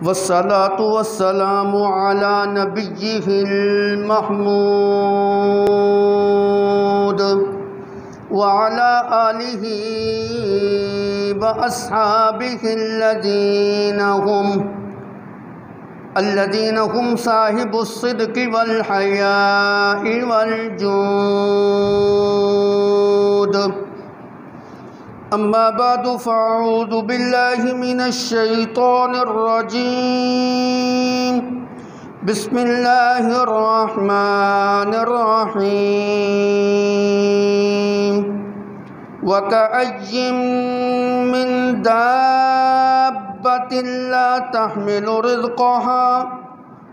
والصلاة والسلام على نبيه المحمود وعلى آله وأصحابه الذين هم صاحب الصدق والحياء والجود. أما بعد فأعوذ بالله من الشيطان الرجيم. بسم الله الرحمن الرحيم. وكأي من دابة لا تحمل رزقها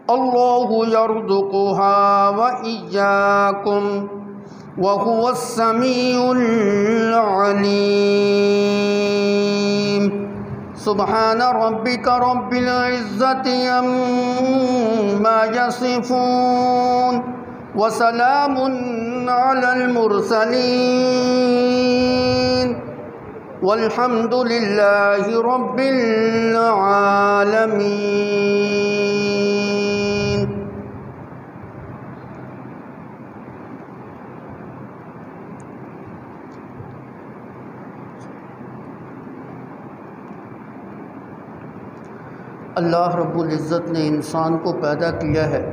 الله يرزقها وإياكم وهو السميع العليم. سبحان ربك رب العزة عما يصفون وسلام على المرسلين والحمد لله رب العالمين. اللہ رب العزت نے انسان کو پیدا کیا ہے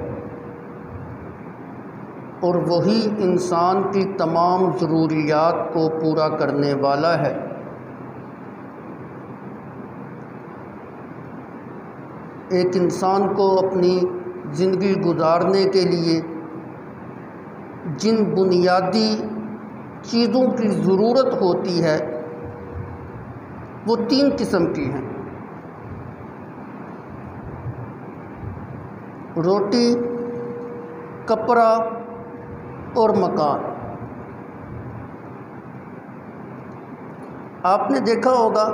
اور وہی انسان کی تمام ضروریات کو پورا کرنے والا ہے. ایک انسان کو اپنی زندگی گزارنے کے لیے جن بنیادی چیزوں کی ضرورت ہوتی ہے وہ 3 قسم کی ہیں: روٹی، کپڑا اور مکان. آپ نے دیکھا ہوگا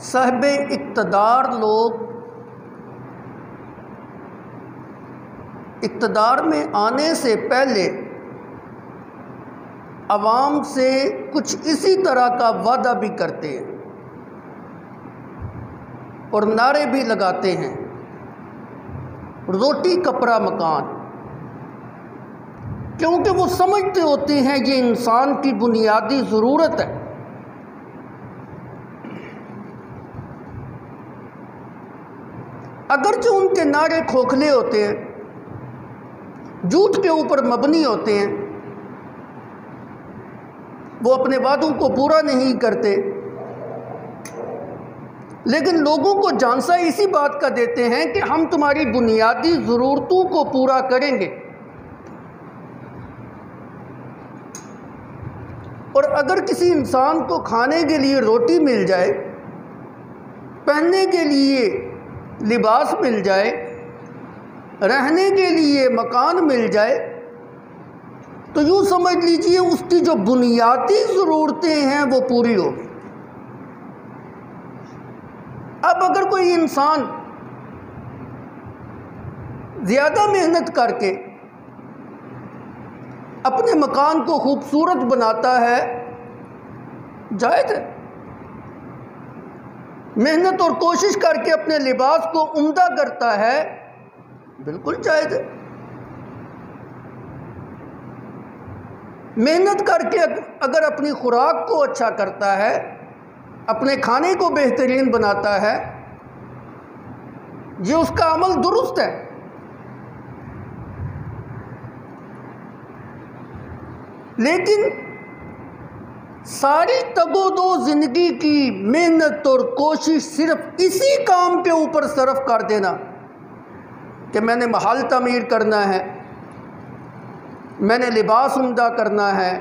صاحب اقتدار لوگ اقتدار میں آنے سے پہلے عوام سے کچھ اسی طرح کا وعدہ بھی کرتے ہیں اور نعرے بھی لگاتے ہیں: روٹی، کپڑا، مکان. کیونکہ وہ سمجھتے ہوتے ہیں یہ انسان کی بنیادی ضرورت ہے. اگرچہ ان کے نعرے کھوکھلے ہوتے ہیں، جھوٹ کے اوپر مبنی ہوتے ہیں، وہ اپنے وعدوں کو پورا نہیں کرتے، لیکن لوگوں کو جھانسا اسی بات کا دیتے ہیں کہ ہم تمہاری بنیادی ضرورتوں کو پورا کریں گے. اور اگر کسی انسان کو کھانے کے لیے روٹی مل جائے، پہننے کے لیے لباس مل جائے، رہنے کے لیے مکان مل جائے، تو یوں سمجھ لیجئے اس کی جو بنیادی ضرورتیں ہیں وہ پوری ہوگی. اب اگر کوئی انسان زیادہ محنت کر کے اپنے مکان کو خوبصورت بناتا ہے، جائز ہے. محنت اور کوشش کر کے اپنے لباس کو عمدہ کرتا ہے، بالکل جائز ہے. محنت کر کے اگر اپنی خوراک کو اچھا کرتا ہے، اپنے کھانے کو بہترین بناتا ہے، یہ اس کا عمل درست ہے. لیکن ساری تگ و دو زندگی کی محنت اور کوشش صرف اسی کام کے اوپر صرف کر دینا کہ میں نے محل تعمیر کرنا ہے، میں نے لباس عمدہ کرنا ہے،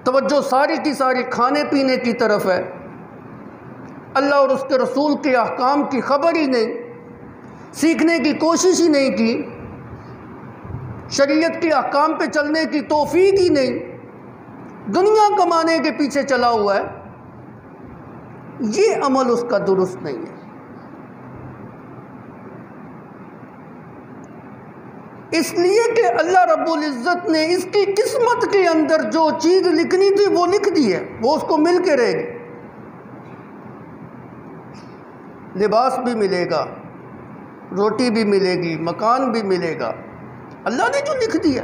توجہ ساری کی ساری کھانے پینے کی طرف ہے، اللہ اور اس کے رسول کے احکام کی خبر ہی نہیں، سیکھنے کی کوشش ہی نہیں کی، شریعت کے احکام پہ چلنے کی توفیق ہی نہیں، دنیا کمانے کے پیچھے چلا ہوا ہے، یہ عمل اس کا درست نہیں ہے. اس لیے کہ اللہ رب العزت نے اس کی قسمت کے اندر جو چیز لکھنی تھی وہ لکھ دی ہے، وہ اس کو مل کے رہے گی۔ لباس بھی ملے گا، روٹی بھی ملے گی، مکان بھی ملے گا، اللہ نے جو لکھ دیا۔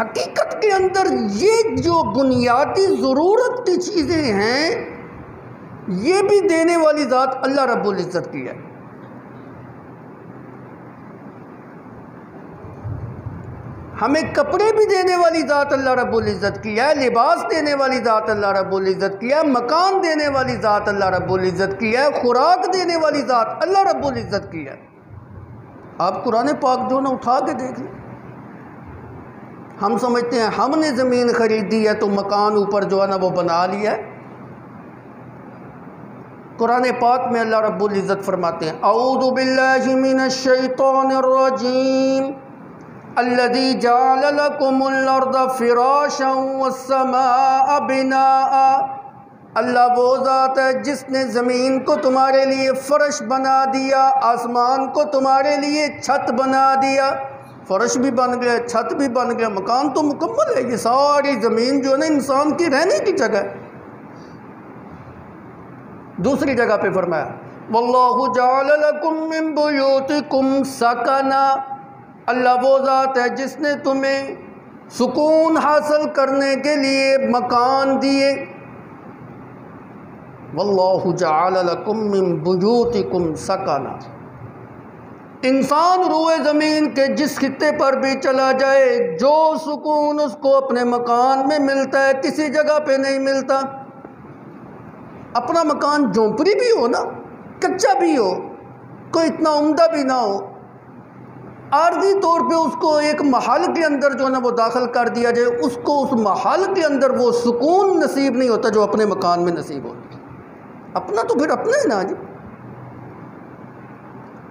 حقیقت کے اندر یہ جو بنیادی ضرورت کی چیزیں ہیں یہ بھی دینے والی ذات اللہ رب العزت کی ہے۔ ہمیں کپڑے بھی دینے والی ذات اللہ رب العزت کی ہے، لباس دینے والی ذات اللہ رب العزت کی ہے، مکان دینے والی ذات اللہ رب العزت کی ہے، خوراک دینے والی ذات اللہ رب العزت کی ہے۔ آپ قرآن پاک جو نا اٹھا کے دیکھ لیں۔ ہم سمجھتے ہیں ہم نے زمین خریدی ہے تو مکان اوپر جو ہے نا وہ بنا لیا ہے۔ قرآن پاک میں اللہ رب العزت فرماتے ہیں اعوذ باللہ من الشیطان الرجیم الذی جعل لکم الارض فراشا والسماء بناء۔ اللہ وہ ذات ہے جس نے زمین کو تمہارے لیے فرش بنا دیا، آسمان کو تمہارے لیے چھت بنا دیا۔ فرش بھی بن گیا، چھت بھی بن گیا، مکان تو مکمل ہے۔ یہ ساری زمین جو ہے نا انسان کی رہنے کی جگہ ہے۔ دوسری جگہ پہ فرمایا واللہ جعل لکم من بیوتکم سکنا۔ اللہ وہ ذات ہے جس نے تمہیں سکون حاصل کرنے کے لیے مکان دیے۔ واللہ جعل لکم من بیوتکم سکنا۔ انسان روئے زمین کے جس خطے پر بھی چلا جائے جو سکون اس کو اپنے مکان میں ملتا ہے کسی جگہ پہ نہیں ملتا۔ اپنا مکان جھونپڑی بھی ہو نا، کچا بھی ہو، کوئی اتنا عمدہ بھی نہ ہو، عارضی طور پہ اس کو ایک محل کے اندر جو ہے نا وہ داخل کر دیا جائے، اس کو اس محل کے اندر وہ سکون نصیب نہیں ہوتا جو اپنے مکان میں نصیب ہوتا۔ اپنا تو پھر اپنا ہی نا جی۔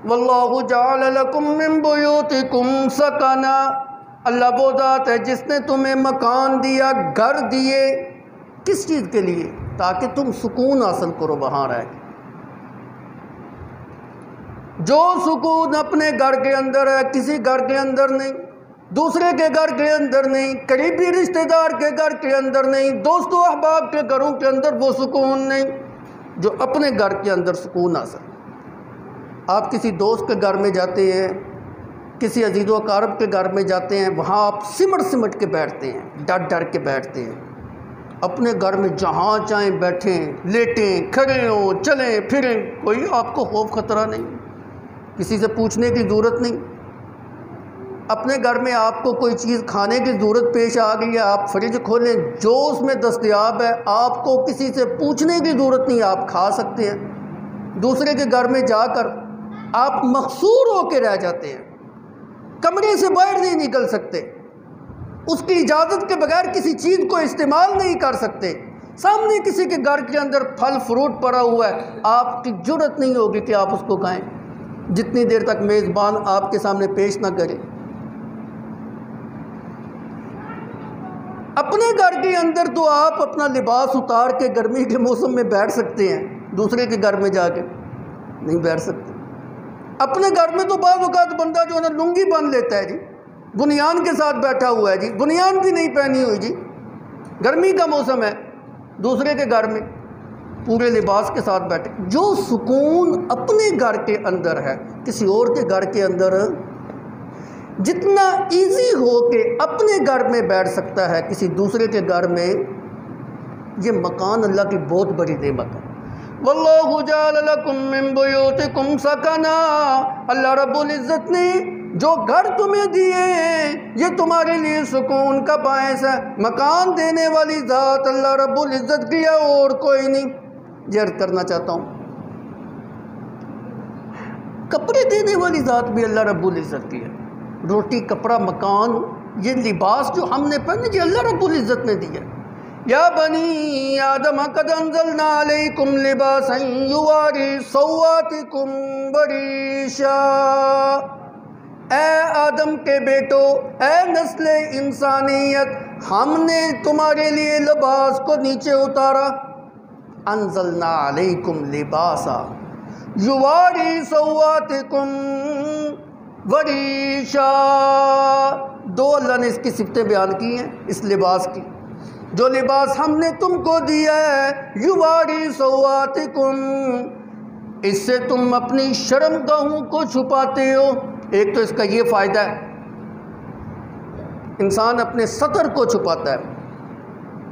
واللہ جعل لکم من بیوتکم سکنا۔ اللہ وہ ذات ہے جس نے تمہیں مکان دیا، گھر دیے، کس چیز کے لیے؟ تاکہ تم سکون حاصل کرو وہاں رہ کے۔ جو سکون اپنے گھر کے اندر ہے کسی گھر کے اندر نہیں، دوسرے کے گھر کے اندر نہیں، قریبی رشتہ دار کے گھر کے اندر نہیں، دوست و احباب کے گھروں کے اندر وہ سکون نہیں جو اپنے گھر کے اندر سکون حاصل۔ آپ کسی دوست کے گھر میں جاتے ہیں، کسی عزیز و اقارب کے گھر میں جاتے ہیں، وہاں آپ سمٹ کے بیٹھتے ہیں، ڈر کے بیٹھتے ہیں۔ اپنے گھر میں جہاں چاہیں بیٹھیں، لیٹیں، کھڑے ہوں، چلیں پھریں، کوئی آپ کو خوف خطرہ نہیں، کسی سے پوچھنے کی ضرورت نہیں۔ اپنے گھر میں آپ کو کوئی چیز کھانے کی ضرورت پیش آ گئی ہے، آپ فریج کھولیں، جو اس میں دستیاب ہے آپ کو کسی سے پوچھنے کی ضرورت نہیں، آپ کھا سکتے ہیں۔ دوسرے کے گھر میں جا کر آپ محصور ہو کے رہ جاتے ہیں، کمرے سے باہر نہیں نکل سکتے، اس کی اجازت کے بغیر کسی چیز کو استعمال نہیں کر سکتے۔ سامنے کسی کے گھر کے اندر پھل فروٹ پڑا ہوا ہے، آپ کی جرت نہیں ہوگی کہ آپ اس کو کھائیں جتنی دیر تک میزبان آپ کے سامنے پیش نہ کرے۔ اپنے گھر کے اندر تو آپ اپنا لباس اتار کے گرمی کے موسم میں بیٹھ سکتے ہیں، دوسرے کے گھر میں جا کے نہیں بیٹھ سکتے۔ اپنے گھر میں تو بعض اوقات بندہ جو ہے نا لنگی باندھ لیتا ہے جی، بنیان کے ساتھ بیٹھا ہوا ہے جی، بنیان بھی نہیں پہنی ہوئی جی، گرمی کا موسم ہے، دوسرے کے گھر میں پورے لباس کے ساتھ بیٹھے۔ جو سکون اپنے گھر کے اندر ہے کسی اور کے گھر کے اندر جتنا ایزی ہو کہ اپنے گھر میں بیٹھ سکتا ہے کسی دوسرے کے گھر میں، یہ مکان اللہ کی بہت بڑی نعمت ہے۔ واللہ جعل لکم من بیوتکم سکنا۔ اللہ رب العزت نے جو گھر تمہیں دیے ہیں یہ تمہارے لیے سکون کا باعث ہے۔ مکان دینے والی ذات اللہ رب العزت کی ہے اور کوئی نہیں۔ یہ عرض کرنا چاہتا ہوں کپڑے دینے والی ذات بھی اللہ رب العزت کی ہے۔ روٹی، کپڑا، مکان، یہ لباس جو ہم نے پہنے یہ اللہ رب العزت نے دیا۔ یا بنی آدم قد انزلنا علیکم لباسا یواری سوآتکم وريشا۔ اے آدم کے بیٹو، اے نسل انسانیت، ہم نے تمہارے لیے لباس کو نیچے اتارا۔ انزلنا علیکم لباسا، یواری سواتکم وریشا، دو اللہ نے اس کی صفتیں بیان کی ہیں اس لباس کی. جو لباس ہم نے تم کو دیا ہے، یواری سواتکم، اس سے تم اپنی شرم گاہوں کو چھپاتے ہو. ایک تو اس کا یہ فائدہ ہے، انسان اپنے ستر کو چھپاتا ہے،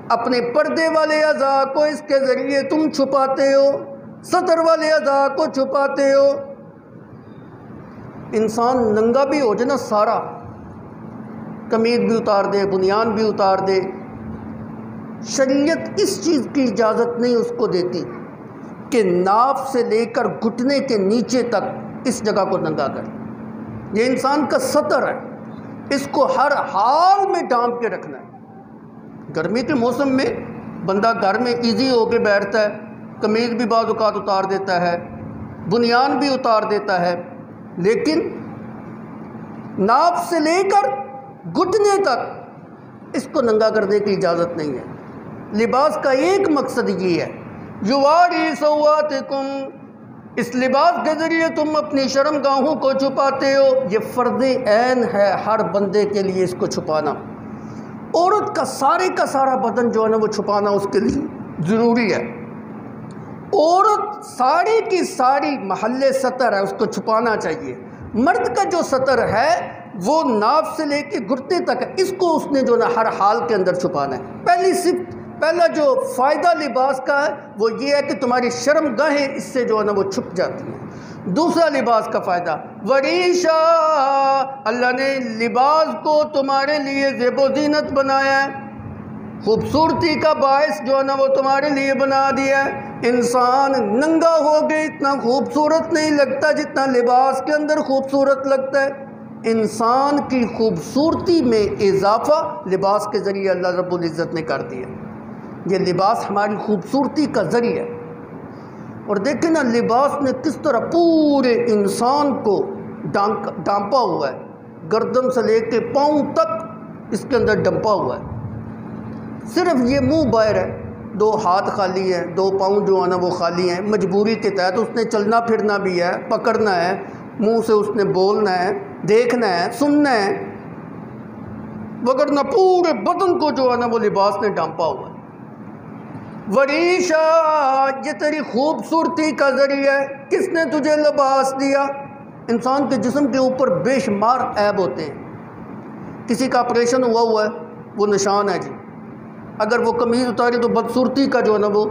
اپنے پردے والے اعضاء کو اس کے ذریعے تم چھپاتے ہو، ستر والے اعضاء کو چھپاتے ہو. انسان ننگا بھی ہو جائے نا، سارا قمیض بھی اتار دے، بنیان بھی اتار دے، شریعت اس چیز کی اجازت نہیں اس کو دیتی کہ ناف سے لے کر گھٹنے کے نیچے تک اس جگہ کو ننگا کر. یہ انسان کا ستر ہے، اس کو ہر حال میں ڈھانپ کے رکھنا ہے. گرمی کے موسم میں بندہ گھر میں ایزی ہو کے بیٹھتا ہے، قمیض بھی بعض اوقات اتار دیتا ہے، بنیان بھی اتار دیتا ہے، لیکن ناف سے لے کر گھٹنے تک اس کو ننگا کرنے کی اجازت نہیں ہے. لباس کا ایک مقصد یہ ہے، یواری سواتکم، اس لباس کے ذریعے تم اپنی شرم گاہوں کو چھپاتے ہو. یہ فرض عین ہے ہر بندے کے لیے اس کو چھپانا. عورت کا سارا بدن جو ہے نا وہ چھپانا اس کے لیے ضروری ہے. عورت ساری کی ساری محل ستر ہے، اس کو چھپانا چاہیے. مرد کا جو ستر ہے وہ ناف سے لے کے گھٹنے تک ہے، اس کو اس نے جو نا ہر حال کے اندر چھپانا ہے. پہلا جو فائدہ لباس کا ہے وہ یہ ہے کہ تمہاری شرم گاہیں اس سے جو ہے نا وہ چھپ جاتی ہیں. دوسرا لباس کا فائدہ وریشا، اللہ نے لباس کو تمہارے لیے زیب و زینت بنایا ہے، خوبصورتی کا باعث جو ہے نا وہ تمہارے لیے بنا دیا ہے. انسان ننگا ہو کے اتنا خوبصورت نہیں لگتا جتنا لباس کے اندر خوبصورت لگتا ہے. انسان کی خوبصورتی میں اضافہ لباس کے ذریعے اللہ رب العزت نے کر دیا. یہ لباس ہماری خوبصورتی کا ذریعہ ہے. اور دیکھیں نا لباس نے کس طرح پورے انسان کو ڈانپا ہوا ہے، گردن سے لے کے پاؤں تک اس کے اندر ڈمپا ہوا ہے. صرف یہ منہ باہر ہے، دو ہاتھ خالی ہیں، دو پاؤں جو ہے نا وہ خالی ہیں. مجبوری کے تحت اس نے چلنا پھرنا بھی ہے، پکڑنا ہے، منہ سے اس نے بولنا ہے، دیکھنا ہے، سننا ہے، وگرنہ پورے بدن کو جو ہے نا وہ لباس نے ڈانپا ہوا ہے. وریشا، یہ تیری خوبصورتی کا ذریعہ ہے. کس نے تجھے لباس دیا؟ انسان کے جسم کے اوپر بے شمار عیب ہوتے ہیں. کسی کا آپریشن ہوا ہے وہ نشان ہے جی، اگر وہ قمیض اتاری تو بدصورتی کا جو ہے نا وہ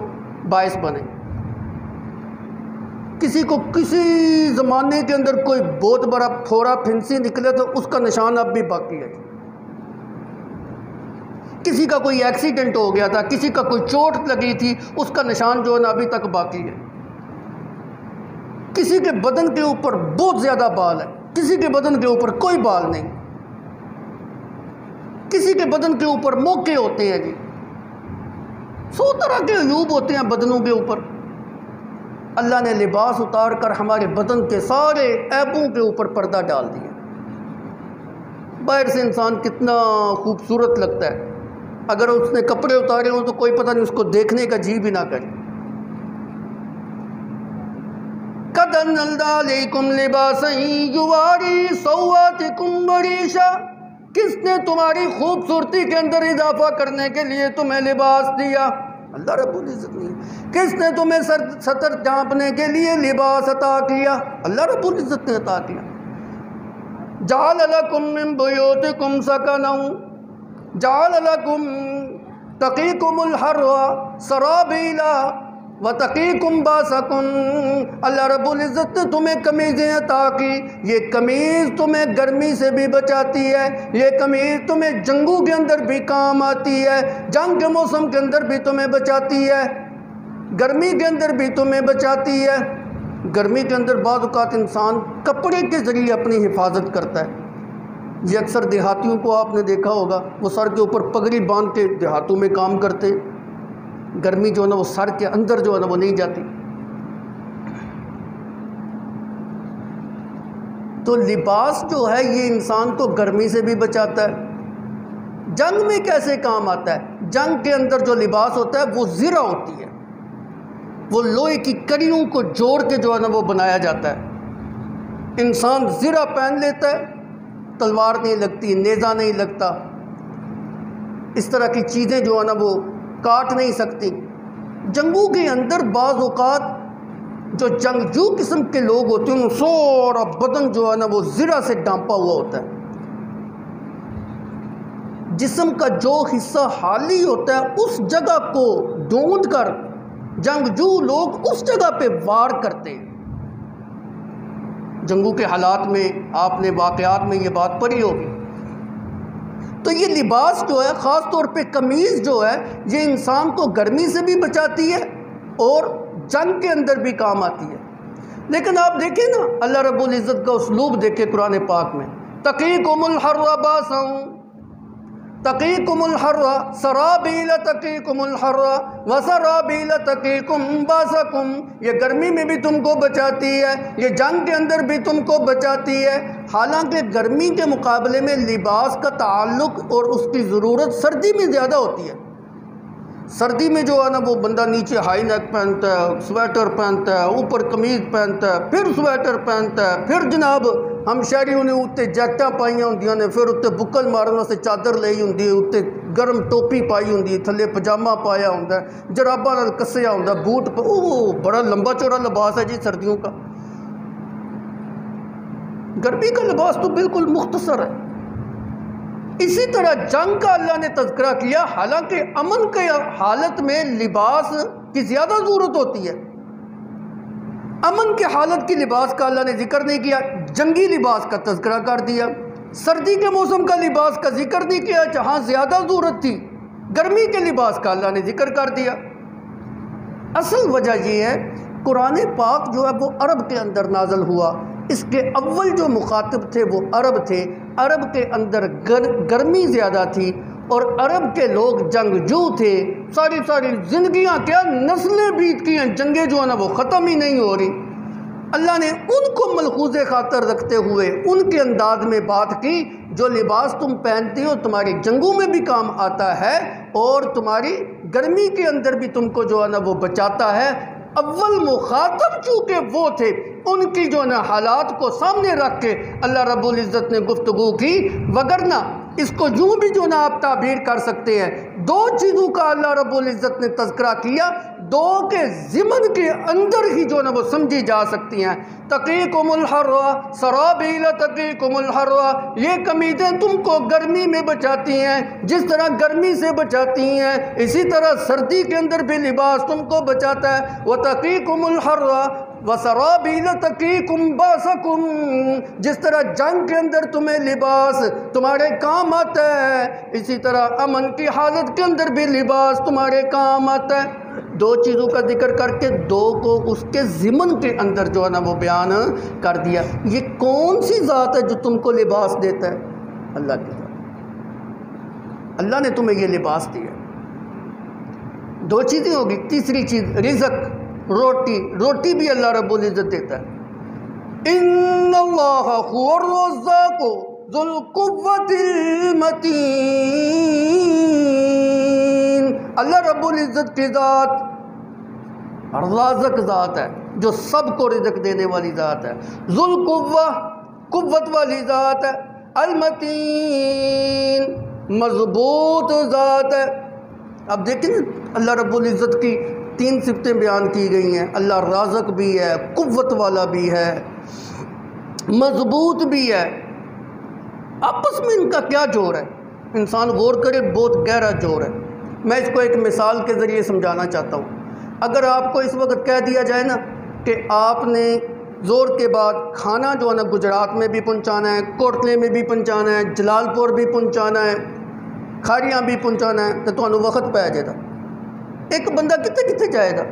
باعث بنے. کسی کو کسی زمانے کے اندر کوئی بہت بڑا پھوڑا پھنسی نکلے تو اس کا نشان اب بھی باقی ہے. کسی کا کوئی ایکسیڈنٹ ہو گیا تھا، کسی کا کوئی چوٹ لگی تھی، اس کا نشان جو ہے نا ابھی تک باقی ہے. کسی کے بدن کے اوپر بہت زیادہ بال ہے، کسی کے بدن کے اوپر کوئی بال نہیں. کسی کے بدن کے اوپر موقع ہوتے ہیں جی، 100 طرح کے عیوب ہوتے ہیں بدنوں کے اوپر. اللہ نے لباس اتار کر ہمارے بدن کے سارے عیبوں کے اوپر پردہ ڈال دیا. باہر سے انسان کتنا خوبصورت لگتا ہے، اگر اس نے کپڑے اتارے ہوں تو کوئی پتہ نہیں اس کو دیکھنے کا جی بھی نہ کرے. قَدْ أَنزَلْنَا عَلَيْكُمْ لِبَاسًا يُوَارِي سَوْآتِكُمْ وَرِيشًا، کس نے تمہاری خوبصورتی کے اندر اضافہ کرنے کے لیے تمہیں لباس دیا؟ اللہ رب العزت نے. کس نے تمہیں ستر ڈھانپنے کے لیے لباس عطا کیا؟ اللہ رب العزت نے عطا کیا. جَعَلَ لَكُم مِّن بُيُوتِكُمْ سَكَنًا جَعَلَ لَكُم تَقِيكُمُ الْحَرَّ سَرَابِيلَ وَتَقِيكُمْ بَاسَكُمْ. اللہ رب العزت نے تمہیں قمیضیں عطا کی. یہ قمیض تمہیں گرمی سے بھی بچاتی ہے، یہ قمیض تمہیں جنگوں کے اندر بھی کام آتی ہے، جنگ کے موسم کے اندر بھی تمہیں بچاتی ہے، گرمی کے اندر بھی تمہیں بچاتی ہے. گرمی کے اندر بعض اوقات انسان کپڑے کے ذریعے اپنی حفاظت کرتا ہے. یہ اکثر دیہاتیوں کو آپ نے دیکھا ہوگا، وہ سر کے اوپر پگڑی باندھ کے دیہاتوں میں کام کرتے. گرمی جو ہے نا وہ سر کے اندر جو ہے نا وہ نہیں جاتی. تو لباس جو ہے یہ انسان کو گرمی سے بھی بچاتا ہے. جنگ میں کیسے کام آتا ہے؟ جنگ کے اندر جو لباس ہوتا ہے وہ زرہ ہوتی ہے، وہ لوہے کی کڑیوں کو جوڑ کے جو ہے نا وہ بنایا جاتا ہے۔ انسان زرہ پہن لیتا ہے، تلوار نہیں لگتی، نیزہ نہیں لگتا، اس طرح کی چیزیں جو ہے نا وہ کاٹ نہیں سکتی۔ جنگوں کے اندر بعض اوقات جو جنگجو قسم کے لوگ ہوتے ہیں، سارا بدن جو ہے نا وہ زرہ سے ڈھانپا ہوا ہوتا ہے۔ جسم کا جو حصہ خالی ہوتا ہے اس جگہ کو ڈھونڈ کر جنگجو لوگ اس جگہ پہ وار کرتے ہیں۔ جنگوں کے حالات میں آپ نے واقعات میں یہ بات پڑھی ہوگی۔ تو یہ لباس جو ہے، خاص طور پہ قمیض جو ہے، یہ انسان کو گرمی سے بھی بچاتی ہے اور جنگ کے اندر بھی کام آتی ہے۔ لیکن آپ دیکھیں نا، اللہ رب العزت کا اسلوب دیکھیں قرآن پاک میں، تقیکم الحر باسا تقیکم الحر سرابیل تقیکم الحر وسرابیل تقیکم باسکم، یہ گرمی میں بھی تم کو بچاتی ہے، یہ جنگ کے اندر بھی تم کو بچاتی ہے۔ حالانکہ گرمی کے مقابلے میں لباس کا تعلق اور اس کی ضرورت سردی میں زیادہ ہوتی ہے۔ سردی میں جو ہے نا وہ بندہ نیچے ہائی نیک پہنتا ہے، سویٹر پہنتا ہے، اوپر قمیض پہنتا ہے، پھر سویٹر پہنتا ہے، پھر جناب ہم شہریوں نے اتنے جیکٹاں پائیاں ہوندیاں نے، پھر اتنے بکل مارن سے چادر لئی ہوندی ہے، اتنے گرم ٹوپی پائی ہوندی ہے، تھلے پجامہ پایا ہوندا ہے، جراباں نال کسیا ہوندا ہے، بوٹ بڑا لمبا چوڑا لباس ہے جی سردیوں کا۔ گرمی کا لباس تو بالکل مختصر ہے۔ اسی طرح جنگ کا اللہ نے تذکرہ کیا، حالانکہ امن کے حالت میں لباس کی زیادہ ضرورت ہوتی ہے۔ امن کے حالت کی لباس کا اللہ نے ذکر نہیں کیا، جنگی لباس کا تذکرہ کر دیا۔ سردی کے موسم کا لباس کا ذکر نہیں کیا جہاں زیادہ ضرورت تھی، گرمی کے لباس کا اللہ نے ذکر کر دیا۔ اصل وجہ یہ ہے، قرآن پاک جو ہے وہ عرب کے اندر نازل ہوا، اس کے اول جو مخاطب تھے وہ عرب تھے، عرب کے اندر گرمی زیادہ تھی اور عرب کے لوگ جنگجو تھے، ساری زندگیاں کیا نسلیں بیت کی ہیں، جنگیں جو ہے نا وہ ختم ہی نہیں ہو رہی۔ اللہ نے ان کو ملحوظ خاطر رکھتے ہوئے ان کے انداز میں بات کی، جو لباس تم پہنتے ہو تمہاری جنگوں میں بھی کام آتا ہے اور تمہاری گرمی کے اندر بھی تم کو جو ہے نا وہ بچاتا ہے۔ اول مخاطب چونکہ وہ تھے، ان کی جو ہے نا حالات کو سامنے رکھ کے اللہ رب العزت نے گفتگو کی، وگرنہ اس کو یوں بھی جو نا آپ تعبیر کر سکتے ہیں، دو چیزوں کا اللہ رب العزت نے تذکرہ کیا، دو کے ضمن کے اندر ہی جو نا وہ سمجھی جا سکتی ہیں۔ تقیکم الحر سرابیل تقیکم الحر، یہ قمیضیں تم کو گرمی میں بچاتی ہیں، جس طرح گرمی سے بچاتی ہیں اسی طرح سردی کے اندر بھی لباس تم کو بچاتا ہے۔ وتقیکم الحر وسرابیل تقیکم باسکم، جس طرح جنگ کے اندر تمہیں لباس تمہارے کام آتا ہے، اسی طرح امن کی حالت کے اندر بھی لباس تمہارے کام آتا ہے۔ دو چیزوں کا ذکر کر کے دو کو اس کے ضمن کے اندر جو ہے نا وہ بیان کر دیا۔ یہ کون سی ذات ہے جو تم کو لباس دیتا ہے؟ اللہ کی ذات۔ اللہ نے تمہیں یہ لباس دیا۔ دو چیزیں ہوگی، تیسری چیز رزق، روٹی بھی اللہ رب العزت دیتا ہے۔ ان اللہ هو الرزاق ذو القوة المتین، اللہ رب العزت کی ذات رازق ذات ہے، جو سب کو رزق دینے والی ذات ہے، ذو القوة قوت والی ذات ہے، المتین مضبوط ذات ہے۔ اب دیکھیں اللہ رب العزت کی تین صفتیں بیان کی گئی ہیں، اللہ رازق بھی ہے، قوت والا بھی ہے، مضبوط بھی ہے۔ آپس میں ان کا کیا جوڑ ہے؟ انسان غور کرے، بہت گہرا جوڑ ہے۔ میں اس کو ایک مثال کے ذریعے سمجھانا چاہتا ہوں۔ اگر آپ کو اس وقت کہہ دیا جائے نا کہ آپ نے زور کے بعد کھانا جو ہے نا گجرات میں بھی پہنچانا ہے، کوٹلے میں بھی پہنچانا ہے، جلال پور بھی پہنچانا ہے، کھاریاں بھی پہنچانا ہے، تو تمہیں وقت پہ جائے گا۔ ایک بندہ کتے جائے گا؟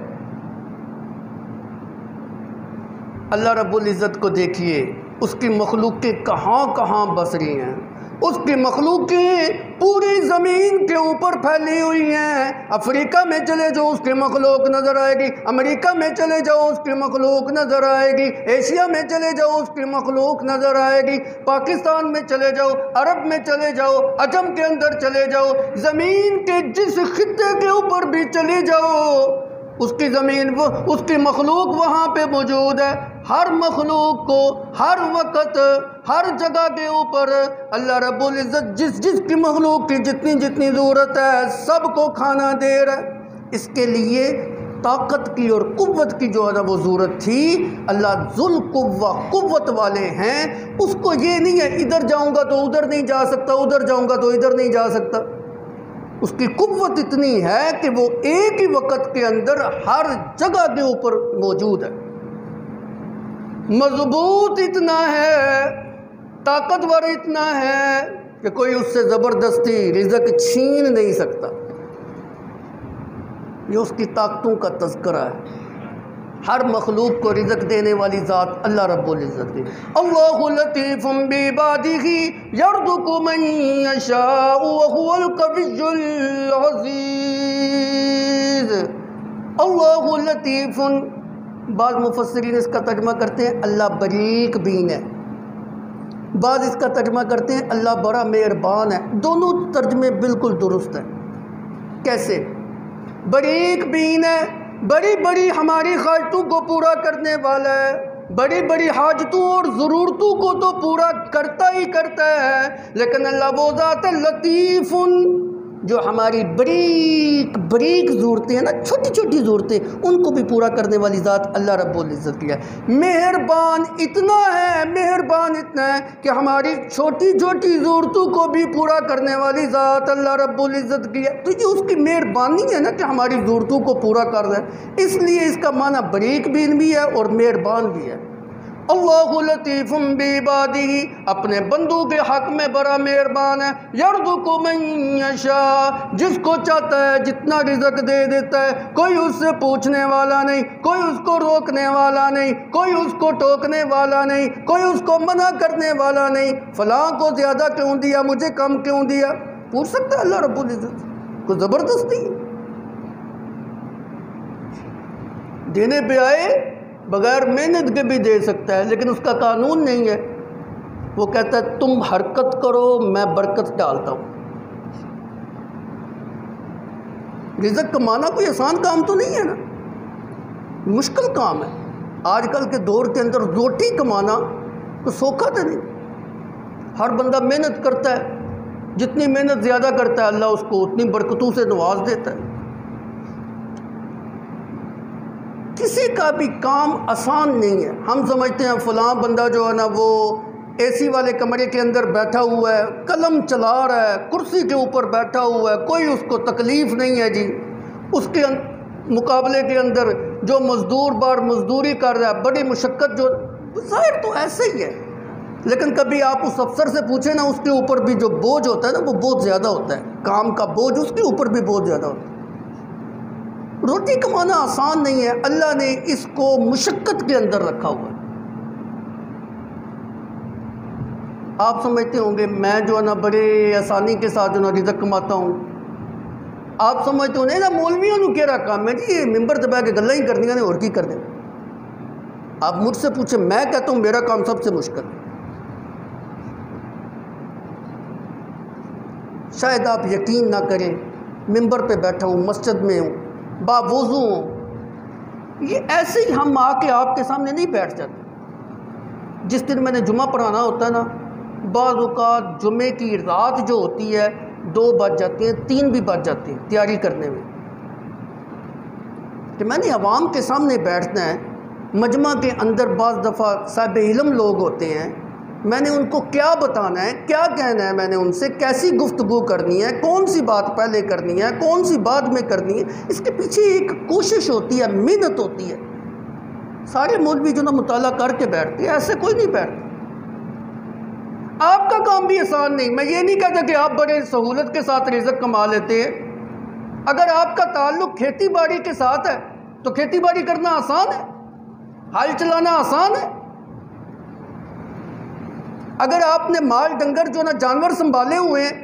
اللہ رب العزت کو دیکھیے، اس کی مخلوقیں کہاں کہاں بس رہی ہیں، اس کی مخلوقیں پوری زمین کے اوپر پھیلی ہوئی ہیں۔ افریقہ میں چلے جاؤ اس کی مخلوق نظر آئے گی، امریکہ میں چلے جاؤ اس کی مخلوق نظر آئے گی، ایشیا میں چلے جاؤ اس کی مخلوق نظر آئے گی، پاکستان میں چلے جاؤ، عرب میں چلے جاؤ، عجم کے اندر چلے جاؤ، زمین کے جس خطے کے اوپر بھی چلے جاؤ، اس کی زمین وہ اس کی مخلوق وہاں پہ موجود ہے. ہر مخلوق کو ہر وقت ہر جگہ کے اوپر اللہ رب العزت جس کی مخلوق کی جتنی ضرورت ہے سب کو کھانا دے رہا ہے. اس کے لیے طاقت کی اور قوت کی جو ہے نا وہ ضرورت تھی. اللہ ذل قوت والے ہیں. اس کو یہ نہیں ہے ادھر جاؤں گا تو ادھر نہیں جا سکتا، ادھر جاؤں گا تو ادھر نہیں جا سکتا. اس کی قوت اتنی ہے کہ وہ ایک ہی وقت کے اندر ہر جگہ کے اوپر موجود ہے. مضبوط اتنا ہے، طاقتور اتنا ہے کہ کوئی اس سے زبردستی رزق چھین نہیں سکتا. یہ اس کی طاقتوں کا تذکرہ ہے. ہر مخلوق کو رزق دینے والی ذات اللہ رب العزت ہے. اللہ لطیف بعبادہ یرزق من یشاء وهو القوی العزیز. اللہ لطیف، بعض مفسرین اس کا ترجمہ کرتے ہیں اللہ باریک بین ہے، بعض اس کا ترجمہ کرتے ہیں اللہ بڑا مہربان ہے. دونوں ترجمے بالکل درست ہیں. کیسے؟ باریک بین ہے، بڑی بڑی ہماری خواہشوں کو پورا کرنے والا ہے، بڑی بڑی حاجتوں اور ضرورتوں کو تو پورا کرتا ہی کرتا ہے. لیکن اللہ وہ ذات ہے لطیف، جو ہماری بریک ضرورتیں ہیں نا، چھوٹی چھوٹی ضرورتیں، ان کو بھی پورا کرنے والی ذات اللہ رب العزت کی ہے. مہربان اتنا ہے کہ ہماری چھوٹی چھوٹی ضرورتوں کو بھی پورا کرنے والی ذات اللہ رب العزت کی ہے. تو یہ اس کی مہربانی ہے نا کہ ہماری ضرورتوں کو پورا کر رہا ہے. اس لیے اس کا معنی باریک بین بھی ہے اور مہربان بھی ہے. اللہ لطیف بعبادہ، اپنے بندوں کے حق میں بڑا مہربان ہے. یرزق من یشاء، جس کو چاہتا ہے جتنا رزق دے دیتا ہے. کوئی اس سے پوچھنے والا نہیں، کوئی اس کو روکنے والا نہیں، کوئی اس کو ٹوکنے والا نہیں، کوئی اس کو منع کرنے والا نہیں. فلاں کو زیادہ کیوں دیا، مجھے کم کیوں دیا؟ پوچھ سکتا ہے اللہ رب العزت؟ کوئی زبردستی دینے پہ آئے بغیر محنت کے بھی دے سکتا ہے، لیکن اس کا قانون نہیں ہے. وہ کہتا ہے تم حرکت کرو میں برکت ڈالتا ہوں. رزق کمانا کوئی آسان کام تو نہیں ہے نا، مشکل کام ہے. آج کل کے دور کے اندر روٹی کمانا تو سوکھا تو نہیں. ہر بندہ محنت کرتا ہے، جتنی محنت زیادہ کرتا ہے اللہ اس کو اتنی برکتوں سے نواز دیتا ہے. کسی کا بھی کام آسان نہیں ہے. ہم سمجھتے ہیں فلاں بندہ جو ہے نا وہ اے سی والے کمرے کے اندر بیٹھا ہوا ہے، قلم چلا رہا ہے، کرسی کے اوپر بیٹھا ہوا ہے، کوئی اس کو تکلیف نہیں ہے جی. اس کے مقابلے کے اندر جو مزدور بار مزدوری کر رہا ہے، بڑی مشقت، جو ظاہر تو ایسے ہی ہے. لیکن کبھی آپ اس افسر سے پوچھیں نا، اس کے اوپر بھی جو بوجھ ہوتا ہے نا وہ بہت زیادہ ہوتا ہے. کام کا بوجھ اس کے اوپر بھی بہت زیادہ ہوتا ہے. روٹی کمانا آسان نہیں ہے. اللہ نے اس کو مشقت کے اندر رکھا ہوا ہے. آپ سمجھتے ہوں گے میں جو ہے نا بڑے آسانی کے ساتھ جو ہے نا رزق کماتا ہوں. آپ سمجھتے ہوں نا مولویوں نے کہہ رہا کام ہے جی یہ ممبر دبا کے گلیں ہی کرنی نے اور کی کر دیں. آپ مجھ سے پوچھیں، میں کہتا ہوں میرا کام سب سے مشکل. شاید آپ یقین نہ کریں، ممبر پہ بیٹھا ہوں، مسجد میں ہوں، باوضو ہوں، یہ ایسے ہی ہم آ کے آپ کے سامنے نہیں بیٹھ جاتے. جس دن میں نے جمعہ پڑھانا ہوتا ہے نا، بعض اوقات جمعے کی رات جو ہوتی ہے 2 بج جاتی ہیں، 3 بھی بج جاتی ہیں تیاری کرنے میں، کہ میں نے عوام کے سامنے بیٹھنا ہے. مجمع کے اندر بعض دفعہ صاحب علم لوگ ہوتے ہیں، میں نے ان کو کیا بتانا ہے، کیا کہنا ہے، میں نے ان سے کیسی گفتگو کرنی ہے، کون سی بات پہلے کرنی ہے، کون سی بعد میں کرنی ہے. اس کے پیچھے ایک کوشش ہوتی ہے، محنت ہوتی ہے. سارے مولوی جو نا مطالعہ کر کے بیٹھتے ہیں، ایسے کوئی نہیں بیٹھتا. آپ کا کام بھی آسان نہیں. میں یہ نہیں کہتا کہ آپ بڑے سہولت کے ساتھ رزق کما لیتے ہیں. اگر آپ کا تعلق کھیتی باڑی کے ساتھ ہے تو کھیتی باڑی کرنا آسان ہے، ہل چلانا آسان ہے. اگر آپ نے مال ڈنگر جو نا جانور سنبھالے ہوئے ہیں،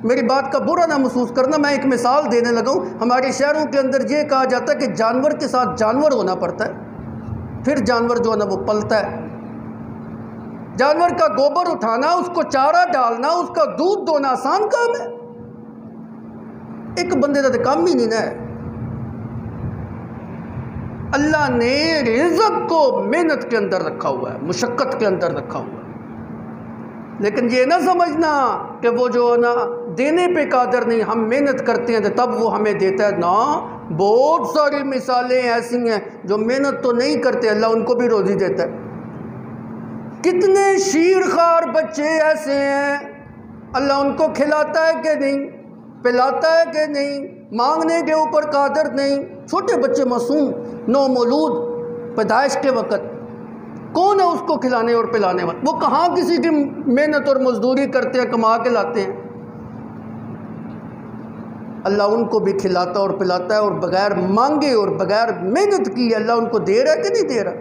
میری بات کا برا نہ محسوس کرنا، میں ایک مثال دینے لگا ہوں. ہمارے شہروں کے اندر یہ کہا جاتا ہے کہ جانور کے ساتھ جانور ہونا پڑتا ہے، پھر جانور جو ہے نا وہ پلتا ہے. جانور کا گوبر اٹھانا، اس کو چارہ ڈالنا، اس کا دودھ دونا آسان کام ہے. ایک بندے کا تو کام ہی نہیں نا ہے. اللہ نے رزق کو محنت کے اندر رکھا ہوا ہے، مشقت کے اندر رکھا ہوا ہے۔ لیکن یہ نہ سمجھنا کہ وہ جو نا دینے پہ قادر نہیں، ہم محنت کرتے ہیں تب وہ ہمیں دیتا ہے، نا بہت ساری مثالیں ایسی ہیں جو محنت تو نہیں کرتے، اللہ ان کو بھی روزی دیتا ہے۔ کتنے شیرخوار بچے ایسے ہیں، اللہ ان کو کھلاتا ہے کہ نہیں، پلاتا ہے کہ نہیں، مانگنے کے اوپر قادر نہیں۔ چھوٹے بچے معصوم نومولود پیدائش کے وقت کون ہے اس کو کھلانے اور پلانے والا؟ وہ کہاں کسی کی محنت اور مزدوری کرتے ہیں، کما کے لاتے ہیں؟ اللہ ان کو بھی کھلاتا اور پلاتا ہے، اور بغیر مانگے اور بغیر محنت کیے اللہ ان کو دے رہا ہے کہ نہیں دے رہا؟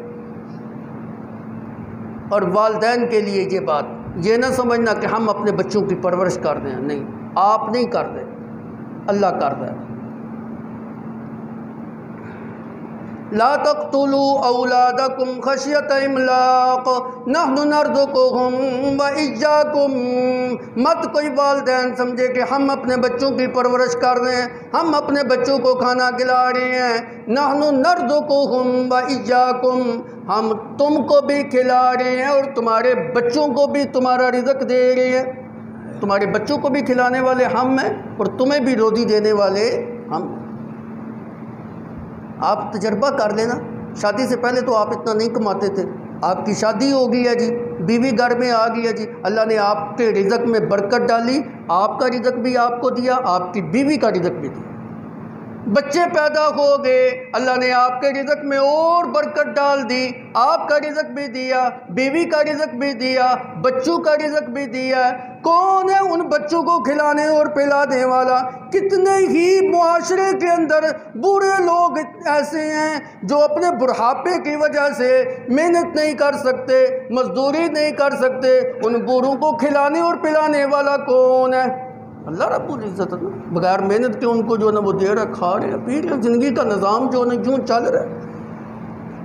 اور والدین کے لیے یہ بات، یہ نہ سمجھنا کہ ہم اپنے بچوں کی پرورش کر رہے ہیں، نہیں، آپ نہیں کر رہے، اللہ کر رہا ہے۔ لا تقتلوا اولادکم خشیۃ املاق نحن نرزقهم وإیاکم۔ مت کوئی والدین سمجھے کہ ہم اپنے بچوں کی پرورش کر رہے ہیں، ہم اپنے بچوں کو کھانا کھلا رہے ہیں۔ نحن نرزقهم وإیاکم، ہم تم کو بھی کھلا رہے ہیں اور تمہارے بچوں کو بھی تمہارا رزق دے رہے ہیں۔ تمہارے بچوں کو بھی کھلانے والے ہم ہیں اور تمہیں بھی روزی دینے والے ہم ہیں۔ آپ تجربہ کر لینا، شادی سے پہلے تو آپ اتنا نہیں کماتے تھے، آپ کی شادی ہو گئی ہے جی، بیوی گھر میں آ گئی ہے جی، اللہ نے آپ کے رزق میں برکت ڈالی، آپ کا رزق بھی آپ کو دیا، آپ کی بیوی کا رزق بھی دیا۔ بچے پیدا ہو گئے، اللہ نے آپ کے رزق میں اور برکت ڈال دی، آپ کا رزق بھی دیا، بیوی کا رزق بھی دیا، بچوں کا رزق بھی دیا۔ کون ہے ان بچوں کو کھلانے اور پلانے والا؟ کتنے ہی معاشرے کے اندر بوڑھے لوگ ایسے ہیں جو اپنے بڑھاپے کی وجہ سے محنت نہیں کر سکتے، مزدوری نہیں کر سکتے، ان بوڑھوں کو کھلانے اور پلانے والا کون ہے؟ اللہ رب العزت۔ بغیر محنت کے ان کو جو ہے نا وہ دے رہا، کھا رہے ہیں، پی رہے ہیں، زندگی کا نظام جو ہے نا یوں چل رہا ہے۔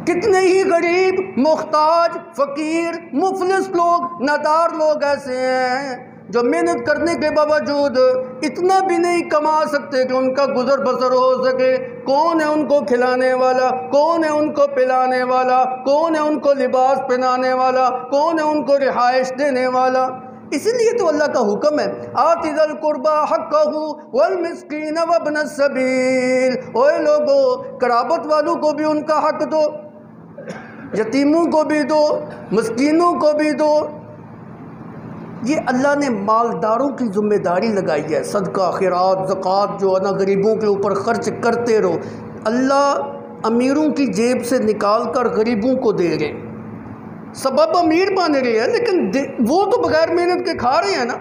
کتنے ہی غریب، محتاج، فقیر، مفلس لوگ، نادار لوگ ایسے ہیں جو محنت کرنے کے باوجود اتنا بھی نہیں کما سکتے کہ ان کا گزر بسر ہو سکے۔ کون ہے ان کو کھلانے والا؟ کون ہے ان کو پلانے والا؟ کون ہے ان کو لباس پہنانے والا؟ کون ہے ان کو رہائش دینے والا؟ اسی لیے تو اللہ کا حکم ہے، آتی ذی القربی حقہ والمسکین وابن السبیل۔ اوے لوگو، قرابت والوں کو بھی ان کا حق دو، یتیموں کو بھی دو، مسکینوں کو بھی دو۔ یہ اللہ نے مالداروں کی ذمہ داری لگائی ہے، صدقہ، خیرات، زکوٰۃ جو ہے نا غریبوں کے اوپر خرچ کرتے رہو۔ اللہ امیروں کی جیب سے نکال کر غریبوں کو دے رہے ہیں، سبب امیر بن رہے ہیں، لیکن وہ تو بغیر محنت کے کھا رہے ہیں نا۔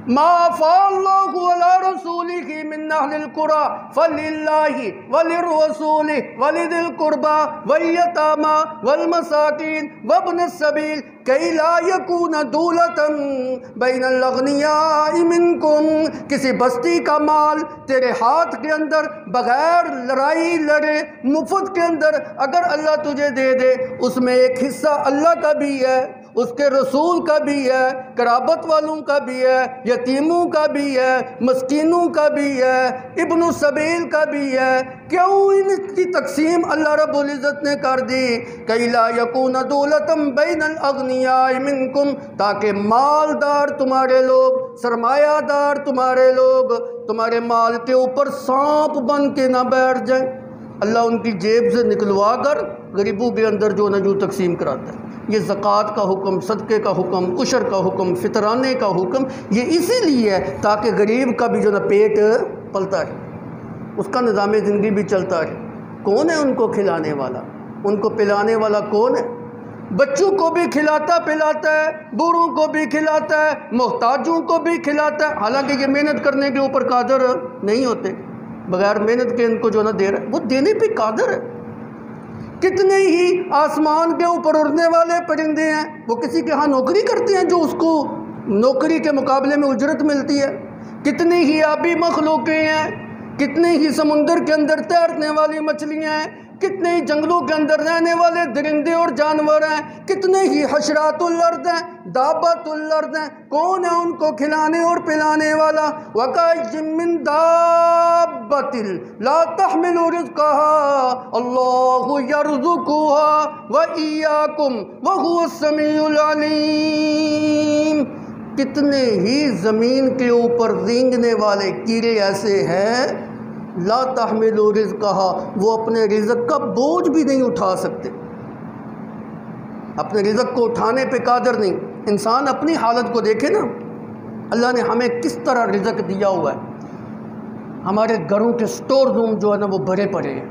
ما افاء اللہ علی رسولہ من اہل القری فللہ وللرسول ولذی القربی والیتامی والمساکین وابن السبیل کی لا یکون دولۃ بین الاغنیاء منکم۔ کسی بستی کا مال تیرے ہاتھ کے اندر بغیر لڑائی لڑے مفت کے اندر اگر اللہ تجھے دے دے، اس میں ایک حصہ اللہ کا بھی ہے، اس کے رسول کا بھی ہے، قرابت والوں کا بھی ہے، یتیموں کا بھی ہے، مسکینوں کا بھی ہے، ابن السبیل کا بھی ہے۔ کیوں ان کی تقسیم اللہ رب العزت نے کر دی؟ کہ لا یکون دولۃ بین الاغنیاء منکم، تاکہ مالدار تمہارے لوگ، سرمایہ دار تمہارے لوگ تمہارے مال کے اوپر سانپ بن کے نہ بیٹھ جائیں۔ اللہ ان کی جیب سے نکلوا کر غریبوں کے اندر جو نہ جو تقسیم کراتا ہے۔ یہ زکوٰۃ کا حکم، صدقے کا حکم، عشر کا حکم، فطرانے کا حکم، یہ اسی لیے ہے تاکہ غریب کا بھی جو نا پیٹ پلتا ہے، اس کا نظام زندگی بھی چلتا ہے۔ کون ہے ان کو کھلانے والا؟ ان کو پلانے والا کون ہے؟ بچوں کو بھی کھلاتا پلاتا ہے، بوڑھوں کو بھی کھلاتا ہے، محتاجوں کو بھی کھلاتا ہے، حالانکہ یہ محنت کرنے کے اوپر قادر نہیں ہوتے، بغیر محنت کے ان کو جو نہ دے رہا ہے، وہ دینے پہ قادر ہے۔ کتنے ہی آسمان کے اوپر اڑنے والے پرندے ہیں، وہ کسی کے ہاں نوکری کرتے ہیں جو اس کو نوکری کے مقابلے میں اجرت ملتی ہے۔ کتنی ہی آبی مخلوقیں ہیں، کتنے ہی سمندر کے اندر تیرنے والی مچھلیاں ہیں، کتنے ہی جنگلوں کے اندر رہنے والے درندے اور جانور ہیں، کتنے ہی حشرات الارض ہیں، دابت الارض ہیں، کون ہے ان کو کھلانے اور پلانے والا؟ وَكَأَيٍّ مِّن دَابَّةٍ لَا تَحْمِلُ رِزْقَهَا اللَّهُ يَرْزُقُهَا وَإِيَّاكُمْ وَهُوَ السَّمِيعُ الْعَلِيمُ۔ کتنے ہی زمین کے اوپر رینگنے والے کیڑے ایسے ہیں، لا تحمل رزقها، وہ اپنے رزق کا بوجھ بھی نہیں اٹھا سکتے، اپنے رزق کو اٹھانے پہ قادر نہیں۔ انسان اپنی حالت کو دیکھے نا، اللہ نے ہمیں کس طرح رزق دیا ہوا ہے۔ ہمارے گھروں کے سٹور روم جو ہے نا وہ بھرے پڑے ہیں،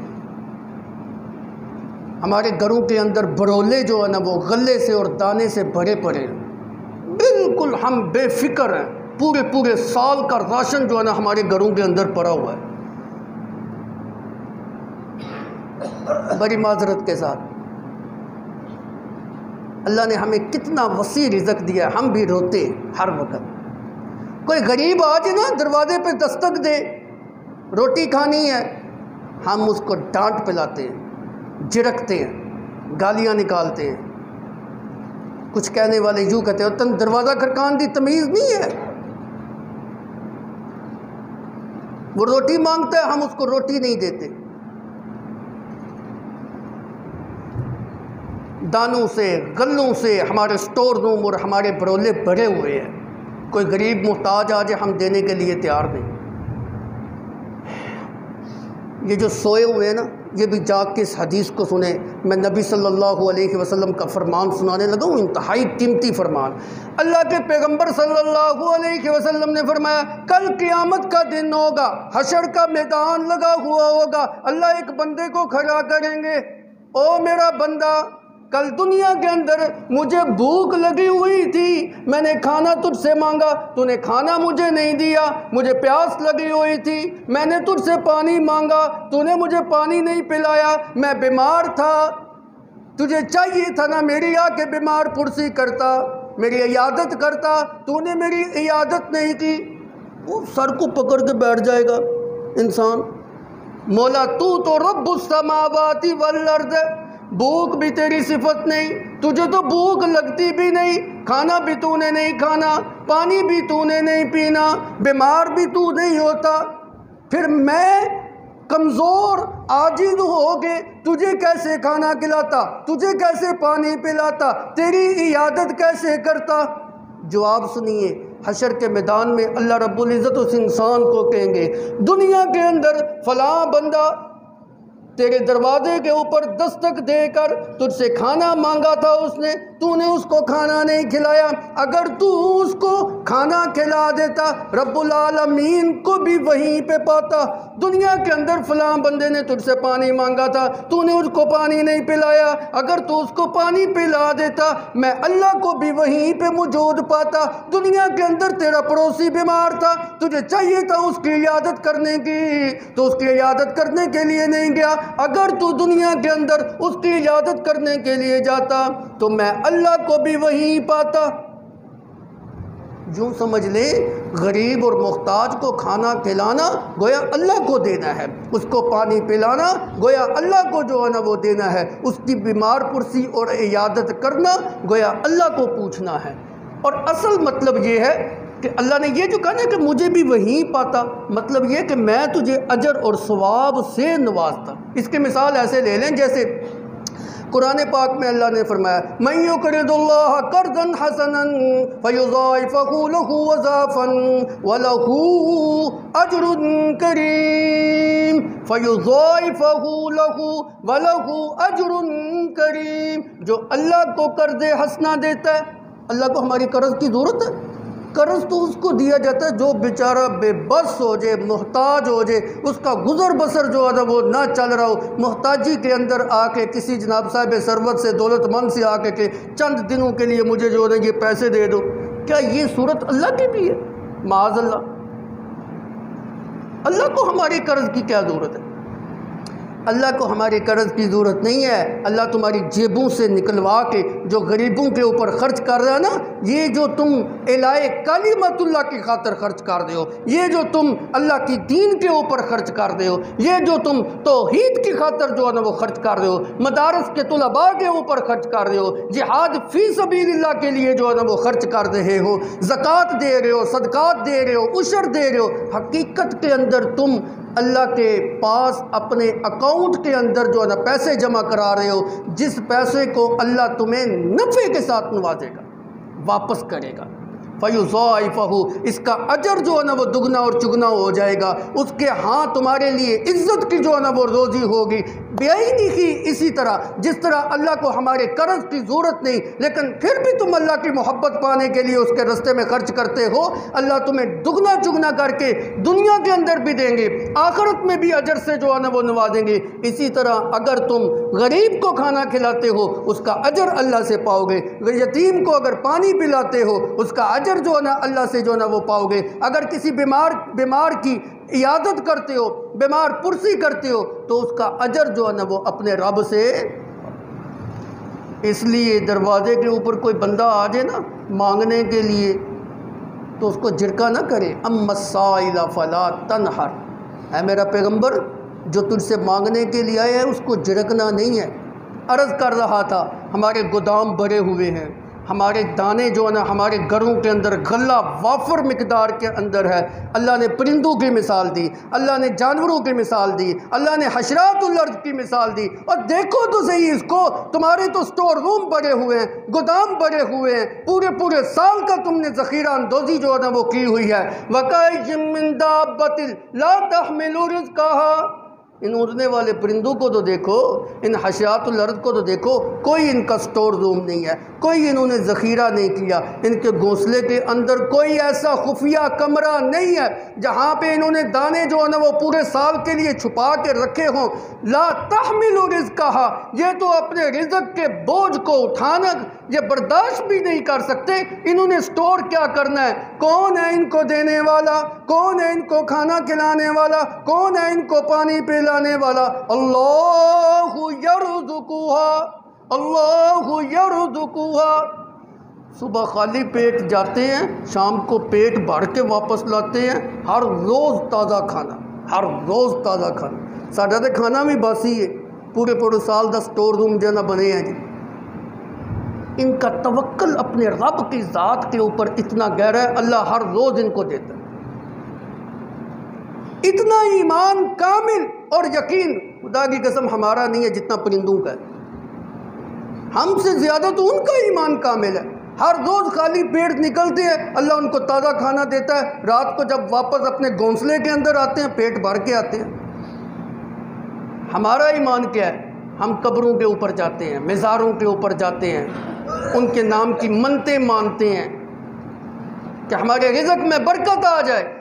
ہمارے گھروں کے اندر برولے جو ہے نا وہ غلے سے اور دانے سے بھرے پڑے ہیں، بالکل ہم بے فکر ہیں، پورے سال کا راشن جو ہے نا ہمارے گھروں کے اندر پڑا ہوا ہے۔ بڑی معذرت کے ساتھ اللہ نے ہمیں کتنا وسیع رزق دیا، ہم بھی روتے ہر وقت۔ کوئی غریب آ جائے نا دروازے پہ دستک دے، روٹی کھانی ہے، ہم اس کو ڈانٹ پلاتے ہیں، جھڑکتے ہیں، گالیاں نکالتے ہیں۔ کچھ کہنے والے یوں کہتے ہیں تن دروازہ کھڑکان دی تمیز نہیں ہے، وہ روٹی مانگتا ہے ہم اس کو روٹی نہیں دیتے۔ دانوں سے غلوں سے ہمارے سٹور روم اور ہمارے برولے بھرے ہوئے ہیں، کوئی غریب محتاج آ جائے ہم دینے کے لیے تیار نہیں۔ یہ جو سوئے ہوئے ہیں نا، یہ بھی جاگ کے اس حدیث کو سنیں۔ میں نبی صلی اللہ علیہ وسلم کا فرمان سنانے لگا ہوں، انتہائی قیمتی فرمان۔ اللہ کے پیغمبر صلی اللہ علیہ وسلم نے فرمایا کل قیامت کا دن ہوگا، حشر کا میدان لگا ہوا ہوگا، اللہ ایک بندے کو کھڑا کریں گے، او میرا بندہ، کل دنیا کے اندر مجھے بھوک لگی ہوئی تھی، میں نے کھانا تجھ سے مانگا، تو نے کھانا مجھے نہیں دیا، مجھے پیاس لگی ہوئی تھی، میں نے تجھ سے پانی مانگا، تو نے مجھے پانی نہیں پلایا، میں بیمار تھا، تجھے چاہیے تھا نا میری آ کے بیمار پرسی کرتا، میری عیادت کرتا، تو نے میری عیادت نہیں کی۔ وہ سر کو پکڑ کے بیٹھ جائے گا انسان، مولا تو رب السماوات والارض، بھوک بھی تیری صفت نہیں، تجھے تو بھوک لگتی بھی نہیں، کھانا بھی تو نے نہیں کھانا، پانی بھی تو نے نہیں پینا، بیمار بھی تو نہیں ہوتا، پھر میں کمزور عاجز ہو کے تجھے کیسے کھانا کھلاتا، تجھے کیسے پانی پلاتا، تیری عیادت کیسے کرتا؟ جواب سنیے، حشر کے میدان میں اللہ رب العزت اس انسان کو کہیں گے دنیا کے اندر فلاں بندہ تیرے دروازے کے اوپر دستک دے کر تجھ سے کھانا مانگا تھا، تو نے اس کو کھانا نہیں کھلایا، اگر تو اس کو کھانا کھلا دیتا رب العالمین کو بھی وہیں پہ پاتا۔ دنیا کے اندر فلاں بندے نے تجھ سے پانی مانگا تھا، تو نے اس کو پانی نہیں پلایا، اگر تو اس کو پانی پلا دیتا میں اللہ کو بھی وہیں پہ موجود پاتا۔ دنیا کے اندر تیرا پڑوسی بیمار تھا، تجھے چاہیے تھا اس کی عیادت کرنے کی، تو اس کی عیادت کرنے کے لیے نہیں گیا، اگر تو دنیا کے اندر اس کی عیادت کرنے کے لیے جاتا تو میں اللہ کو بھی وہیں پاتا۔ یوں سمجھ لے غریب اور محتاج کو کھانا کھلانا گویا اللہ کو دینا ہے، اس کو پانی پلانا گویا اللہ کو جو ہے نا وہ دینا ہے، اس کی بیمار پرسی اور عیادت کرنا گویا اللہ کو پوچھنا ہے۔ اور اصل مطلب یہ ہے کہ اللہ نے یہ جو کہا نا کہ مجھے بھی وہیں پاتا، مطلب یہ کہ میں تجھے اجر اور ثواب سے نوازتا۔ اس کی مثال ایسے لے لیں جیسے قرآن پاک میں اللہ نے فرمایا مَن يُقْرِضُ اللَّهَ قَرْضًا حَسَنًا فَيُضَاعِفَهُ لَهُ أَضْعَافًا وَلَهُ أَجْرٌ كَرِيمٌ فَيُضَاعِفَهُ لَهُ وَلَهُ أَجْرٌ كَرِيمٌ۔ جو اللہ کو قرض حسنہ دیتا ہے، اللہ کو ہماری قرض کی ضرورت ہے؟ قرض تو اس کو دیا جاتا ہے جو بیچارہ بے بس ہو جائے، محتاج ہو جائے، اس کا گزر بسر جو ہے وہ نہ چل رہا ہو، محتاجی کے اندر آ کے کسی جناب صاحب ثروت سے، دولت مند سے آ کے کہ چند دنوں کے لیے مجھے جو ہے یہ پیسے دے دو، کیا یہ صورت اللہ کی بھی ہے؟ معاذ اللہ، اللہ کو ہماری قرض کی کیا ضرورت ہے؟ اللہ کو ہمارے قرض کی ضرورت نہیں ہے، اللہ تمہاری جیبوں سے نکلوا کے جو غریبوں کے اوپر خرچ کر رہا ہے نا، یہ جو تم اعلائے کلمت اللہ کی خاطر خرچ کر دے ہو، یہ جو تم اللہ کی دین کے اوپر خرچ کر دے ہو، یہ جو تم توحید کی خاطر جو ہے نا وہ خرچ کر رہے ہو، مدارس کے طلباء کے اوپر خرچ کر رہے ہو، جہاد فی سبیل اللہ کے لیے جو ہے نا وہ خرچ کر رہے ہو، زکوٰۃ دے رہے ہو، صدقات دے رہے ہو، عشر دے رہے ہو، حقیقت کے اندر تم اللہ کے پاس اپنے اکاؤنٹ کے اندر جو ہے نا پیسے جمع کرا رہے ہو، جس پیسے کو اللہ تمہیں نفع کے ساتھ نوازے گا، واپس کرے گا، فَيُضَاعِفَهُ، اس کا اجر جو ہے نا وہ دگنا اور چگنا ہو جائے گا، اس کے ہاں تمہارے لیے عزت کی جو ہے نا وہ روزی ہوگی۔ بےعینی کی اسی طرح جس طرح اللہ کو ہمارے قرض کی ضرورت نہیں، لیکن پھر بھی تم اللہ کی محبت پانے کے لیے اس کے راستے میں خرچ کرتے ہو، اللہ تمہیں دگنا چگنا کر کے دنیا کے اندر بھی دیں گے، آخرت میں بھی اجر سے جو ہے نا وہ نوازیں گے۔ اسی طرح اگر تم غریب کو کھانا کھلاتے ہو اس کا اجر اللہ سے پاؤ گے، یتیم کو اگر پانی پلاتے ہو اس کا اجر جو ہے نا اللہ سے جو ہے نا وہ پاؤ گے، اگر کسی بیمار کی عیادت کرتے ہو، بیمار پرسی کرتے ہو تو اس کا اجر جو ہے نا وہ اپنے رب سے۔ اس لیے دروازے کے اوپر کوئی بندہ آ جائے نا مانگنے کے لیے تو اس کو جھڑکا نہ کرے، اما السائل فلا تنہر، اے میرا پیغمبر جو تجھ سے مانگنے کے لیے آیا ہے اس کو جھڑکنا نہیں ہے۔ عرض کر رہا تھا ہمارے گودام بھرے ہوئے ہیں، ہمارے دانے جو ہے نا ہمارے گھروں کے اندر غلہ وافر مقدار کے اندر ہے۔ اللہ نے پرندوں کی مثال دی، اللہ نے جانوروں کی مثال دی، اللہ نے حشرات الارض کی مثال دی، اور دیکھو تو صحیح اس کو، تمہارے تو سٹور روم بڑے ہوئے ہیں، گودام بڑے ہوئے ہیں، پورے سال کا تم نے ذخیرہ اندوزی جو ہے نا وہ کی ہوئی ہے۔ وَكَأَيٍّ مِّن دَابَّةٍ لَا تَحْمِلُ رِزْقَهَا، ان اڑنے والے پرندوں کو تو دیکھو، ان حشرات الارض کو تو دیکھو، کوئی ان کا سٹور روم نہیں ہے، کوئی انہوں نے ذخیرہ نہیں کیا، ان کے گھونسلے کے اندر کوئی ایسا خفیہ کمرہ نہیں ہے جہاں پہ انہوں نے دانے جو ہے نا وہ پورے سال کے لیے چھپا کے رکھے ہوں۔ لا تحمل رزقها، یہ تو اپنے رزق کے بوجھ کو اٹھانا یہ برداشت بھی نہیں کر سکتے، انہوں نے سٹور کیا کرنا ہے؟ کون ہے ان کو دینے والا؟ کون ہے ان کو کھانا کھلانے والا؟ کون ہے ان کو پانی پلانے والا؟ اللہ یرزقها، اللہ یرزقها۔ صبح خالی پیٹ جاتے ہیں، شام کو پیٹ بھر کے واپس لاتے ہیں، ہر روز تازہ کھانا، ہر روز تازہ کھانا۔ ساڈا تے کھانا بھی باسی ہے، پورے سال دا سٹور روم جو نہ بنے ہیں جی۔ ان کا توکل اپنے رب کی ذات کے اوپر اتنا گہرا ہے، اللہ ہر روز ان کو دیتا ہے۔ اتنا ایمان کامل اور یقین خدا کی قسم ہمارا نہیں ہے جتنا پرندوں کا ہے، ہم سے زیادہ تو ان کا ایمان کامل ہے۔ ہر روز خالی پیٹ نکلتے ہیں، اللہ ان کو تازہ کھانا دیتا ہے، رات کو جب واپس اپنے گھونسلے کے اندر آتے ہیں پیٹ بھر کے آتے ہیں۔ ہمارا ایمان کیا ہے؟ ہم قبروں کے اوپر جاتے ہیں، مزاروں کے اوپر جاتے ہیں، ان کے نام کی منتیں مانتے ہیں کہ ہمارے رزق میں برکت آ جائے۔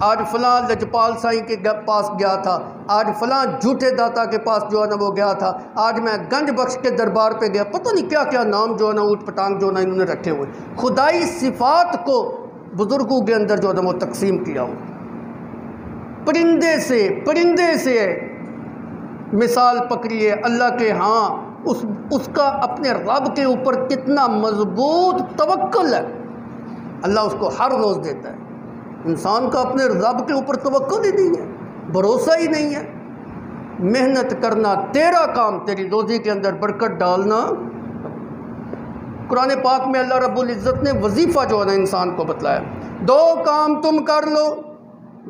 آج فلاں لجپال سائیں کے پاس گیا تھا، آج فلاں جھوٹے داتا کے پاس جو ہے نا وہ گیا تھا، آج میں گنج بخش کے دربار پہ گیا، پتہ نہیں کیا کیا نام جو ہے نا اوٹ پٹانگ جو ہے نا انہوں نے رکھے ہوئے، خدائی صفات کو بزرگوں کے اندر جو ہے نا وہ تقسیم کیا ہو۔ پرندے سے مثال پکڑیے، اللہ کے ہاں اس کا اپنے رب کے اوپر کتنا مضبوط توکل ہے، اللہ اس کو ہر روز دیتا ہے۔ انسان کا اپنے رب کے اوپر توکل ہی نہیں ہے، بھروسہ ہی نہیں ہے۔ محنت کرنا تیرا کام، تیری روزی کے اندر برکت ڈالنا۔ قرآن پاک میں اللہ رب العزت نے وظیفہ جو ہے نا انسان کو بتلایا، دو کام تم کر لو،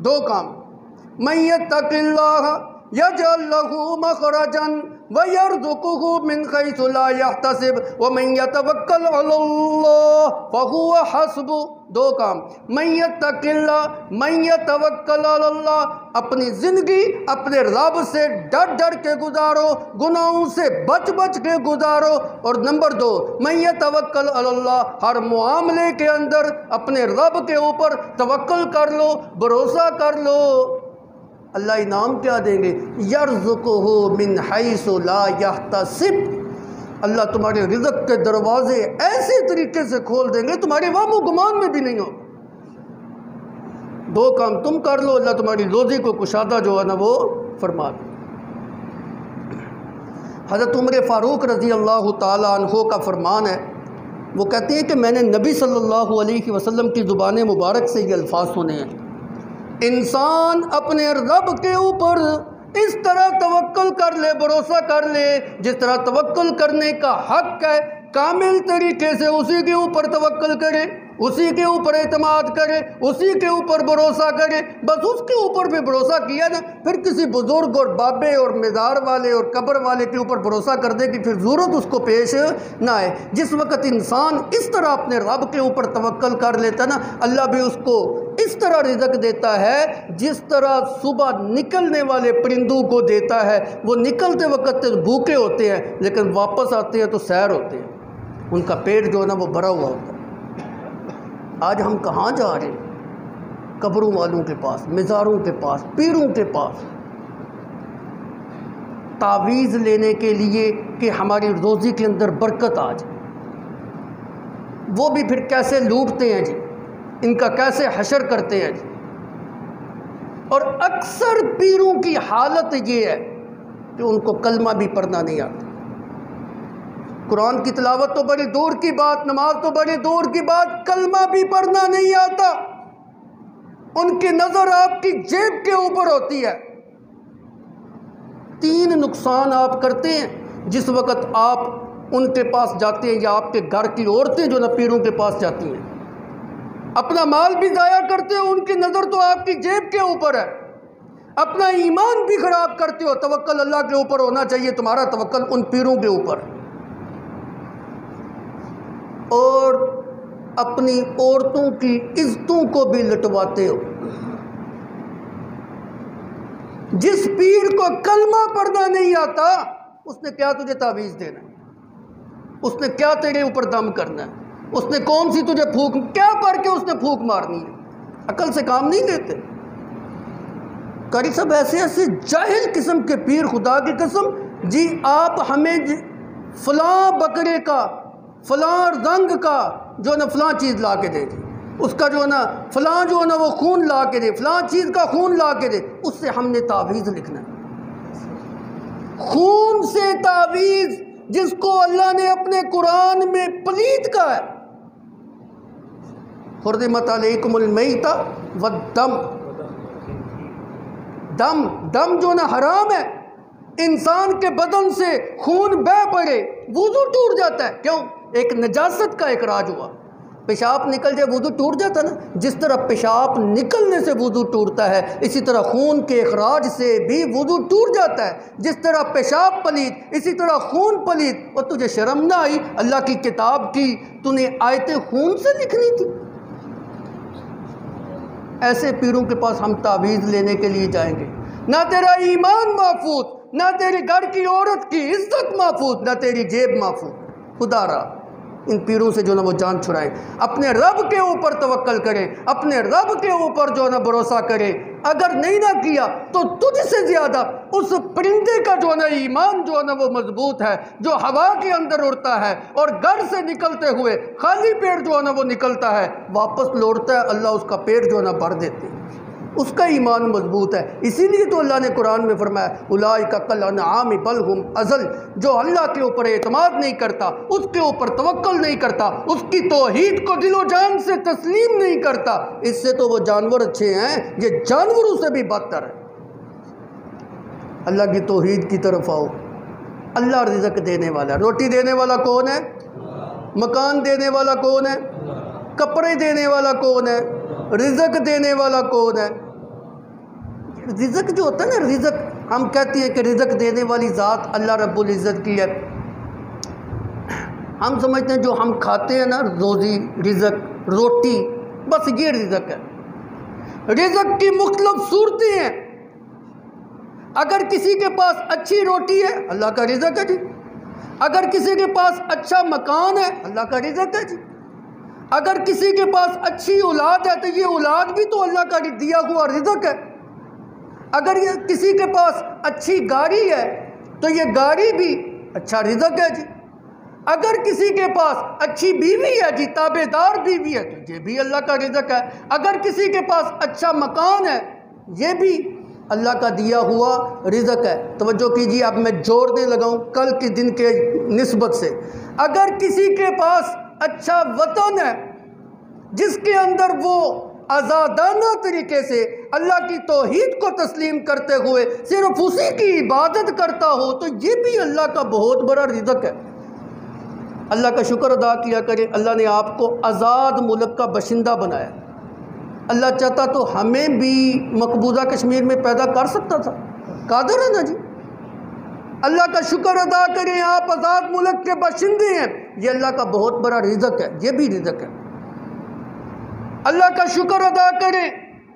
دو کام، من یتق اللہ یجعل لہ مخرجا ویرزقہ من حیث لا یحتسب ومن یتوکل علی اللہ فہو حسبہ۔ دو کام، من یتق اللہ، من یتوکل علی اللہ، اپنی زندگی اپنے رب سے ڈر کے گزارو، گناہوں سے بچ کے گزارو، اور نمبر دو، من یتوکل علی اللہ، ہر معاملے کے اندر اپنے رب کے اوپر توکل کر لو، بھروسہ کر لو۔ اللہ انعام کیا دیں گے؟ یرزقہ من حیث لا یحتسب، اللہ تمہارے رزق کے دروازے ایسے طریقے سے کھول دیں گے تمہارے وہم و گمان میں بھی نہیں ہو۔ دو کام تم کر لو، اللہ تمہاری روزی کو کشادہ جو ہے نا وہ فرما دیں۔ حضرت عمر فاروق رضی اللہ تعالیٰ عنہ کا فرمان ہے، وہ کہتے ہیں کہ میں نے نبی صلی اللہ علیہ وسلم کی زبان مبارک سے یہ الفاظ سنے ہیں، انسان اپنے رب کے اوپر اس طرح توکل کر لے، بھروسہ کر لے جس طرح توکل کرنے کا حق ہے، کامل طریقے سے اسی کے اوپر توکل کرے، اسی کے اوپر اعتماد کرے، اسی کے اوپر بھروسہ کرے، بس اس کے اوپر بھی بھروسہ کیا نا، پھر کسی بزرگ اور بابے اور مزار والے اور قبر والے کے اوپر بھروسہ کر دے کہ پھر ضرورت اس کو پیش نہ آئے۔ جس وقت انسان اس طرح اپنے رب کے اوپر توکل کر لیتا نا، اللہ بھی اس کو اس طرح رزق دیتا ہے جس طرح صبح نکلنے والے پرندوں کو دیتا ہے۔ وہ نکلتے وقت بھوکے ہوتے ہیں لیکن واپس آتے ہیں تو سیر ہوتے ہیں، ان کا پیٹ جو ہے نا وہ بھرا ہوا ہوتا ہے۔ آج ہم کہاں جا رہے ہیں؟ قبروں والوں کے پاس، مزاروں کے پاس، پیروں کے پاس، تعویذ لینے کے لیے کہ ہماری روزی کے اندر برکت آ جائے۔ وہ بھی پھر کیسے لوٹتے ہیں جی، ان کا کیسے حشر کرتے ہیں جی۔ اور اکثر پیروں کی حالت یہ ہے کہ ان کو کلمہ بھی پڑھنا نہیں آتا، قرآن کی تلاوت تو بڑی دور کی بات، نماز تو بڑی دور کی بات، کلمہ بھی پڑھنا نہیں آتا۔ ان کی نظر آپ کی جیب کے اوپر ہوتی ہے۔ 3 نقصان آپ کرتے ہیں جس وقت آپ ان کے پاس جاتے ہیں، یا آپ کے گھر کی عورتیں جو نا پیروں کے پاس جاتی ہیں، اپنا مال بھی ضائع کرتے ہو، ان کی نظر تو آپ کی جیب کے اوپر ہے، اپنا ایمان بھی خراب کرتے ہو۔ توکل اللہ کے اوپر ہونا چاہیے، تمہارا توکل ان پیروں کے اوپر، اور اپنی عورتوں کی عزتوں کو بھی لٹواتے ہو۔ جس پیر کو کلمہ پڑھنا نہیں آتا اس نے کیا تجھے تعویذ دینا ہے، اس نے کیا تیرے اوپر دم کرنا ہے، اس نے کون سی تجھے پھونک، کیا پڑھ کے اس نے پھونک مارنی ہے؟ عقل سے کام نہیں لیتے۔ قاری صاحب ایسے ایسے جاہل قسم کے پیر، خدا کی قسم جی آپ ہمیں فلاں بکرے کا، فلاں رنگ کا جو ہے نا فلاں چیز لا کے دے دی، اس کا جو ہے نا فلاں جو ہے نا وہ خون لا کے دے، فلاں چیز کا خون لا کے دے، اس سے ہم نے تعویذ لکھنا ہے۔ خون سے تعویذ جس کو اللہ نے اپنے قرآن میں پلید کہا ہے، حرمت علیکم المیتہ والدم، دم جو نا حرام ہے، انسان کے بدن سے خون بہہ پڑے وضو ٹوٹ جاتا ہے، کیوں؟ ایک نجاست کا اخراج ہوا، پیشاب نکل جائے وضو ٹوٹ جاتا نا، جس طرح پیشاب نکلنے سے وضو ٹوٹتا ہے اسی طرح خون کے اخراج سے بھی وضو ٹوٹ جاتا ہے۔ جس طرح پیشاب پلید اسی طرح خون پلید۔ اور تجھے شرم نہ آئی اللہ کی کتاب کی تو نے آیتیں خون سے لکھنی تھی؟ ایسے پیروں کے پاس ہم تعویذ لینے کے لیے جائیں گے، نہ تیرا ایمان محفوظ، نہ تیری گھر کی عورت کی عزت محفوظ، نہ تیری جیب محفوظ۔ خدا را ان پیروں سے جو نا وہ جان چھڑائیں، اپنے رب کے اوپر توکل کریں، اپنے رب کے اوپر جو نا بھروسہ کریں۔ اگر نہیں نہ کیا تو تجھ سے زیادہ اس پرندے کا جو نا ایمان جو نا وہ مضبوط ہے، جو ہوا کے اندر اڑتا ہے اور گھر سے نکلتے ہوئے خالی پیٹ جو نا وہ نکلتا ہے، واپس لوٹتا ہے، اللہ اس کا پیٹ جو نا بھر دیتے ہیں، اس کا ایمان مضبوط ہے۔ اسی لیے تو اللہ نے قرآن میں فرمایا اولئک کالانعام بل ہم اضل، جو اللہ کے اوپر اعتماد نہیں کرتا، اس کے اوپر توکل نہیں کرتا، اس کی توحید کو دل و جان سے تسلیم نہیں کرتا، اس سے تو وہ جانور اچھے ہیں، یہ جانوروں سے بھی بدتر ہے۔ اللہ کی توحید کی طرف آؤ۔ اللہ رزق دینے والا، روٹی دینے والا کون ہے؟ مکان دینے والا کون ہے؟ کپڑے دینے والا کون ہے؟ رزق دینے والا کون ہے؟ رزق جو ہوتا ہے نا، رزق ہم کہتے ہیں کہ رزق دینے والی ذات اللہ رب العزت کی ہے، ہم سمجھتے ہیں جو ہم کھاتے ہیں نا، روزی، رزق، روٹی، بس یہ رزق ہے۔ رزق کی مختلف صورتیں ہیں۔ اگر کسی کے پاس اچھی روٹی ہے اللہ کا رزق ہے جی، اگر کسی کے پاس اچھا مکان ہے اللہ کا رزق ہے جی، اگر کسی کے پاس اچھی اولاد ہے تو یہ اولاد بھی تو اللہ کا دیا ہوا رزق ہے، اگر یہ کسی کے پاس اچھی گاڑی ہے تو یہ گاڑی بھی اچھا رزق ہے جی، اگر کسی کے پاس اچھی بیوی ہے جی، تابع دار بیوی ہے تو یہ بھی اللہ کا رزق ہے، اگر کسی کے پاس اچھا مکان ہے یہ بھی اللہ کا دیا ہوا رزق ہے۔ توجہ کیجیے، اب میں جوڑنے لگا ہوں کل کے دن کے نسبت سے۔ اگر کسی کے پاس اچھا وطن ہے جس کے اندر وہ آزادانہ طریقے سے اللہ کی توحید کو تسلیم کرتے ہوئے صرف اسی کی عبادت کرتا ہو، تو یہ بھی اللہ کا بہت بڑا رزق ہے۔ اللہ کا شکر ادا کیا کرے، اللہ نے آپ کو آزاد ملک کا باشندہ بنایا۔ اللہ چاہتا تو ہمیں بھی مقبوضہ کشمیر میں پیدا کر سکتا تھا، قادر ہے نا جی۔ اللہ کا شکر ادا کریں، آپ آزاد ملک کے باشندے ہیں، یہ اللہ کا بہت بڑا رزق ہے، یہ بھی رزق ہے۔ اللہ کا شکر ادا کریں،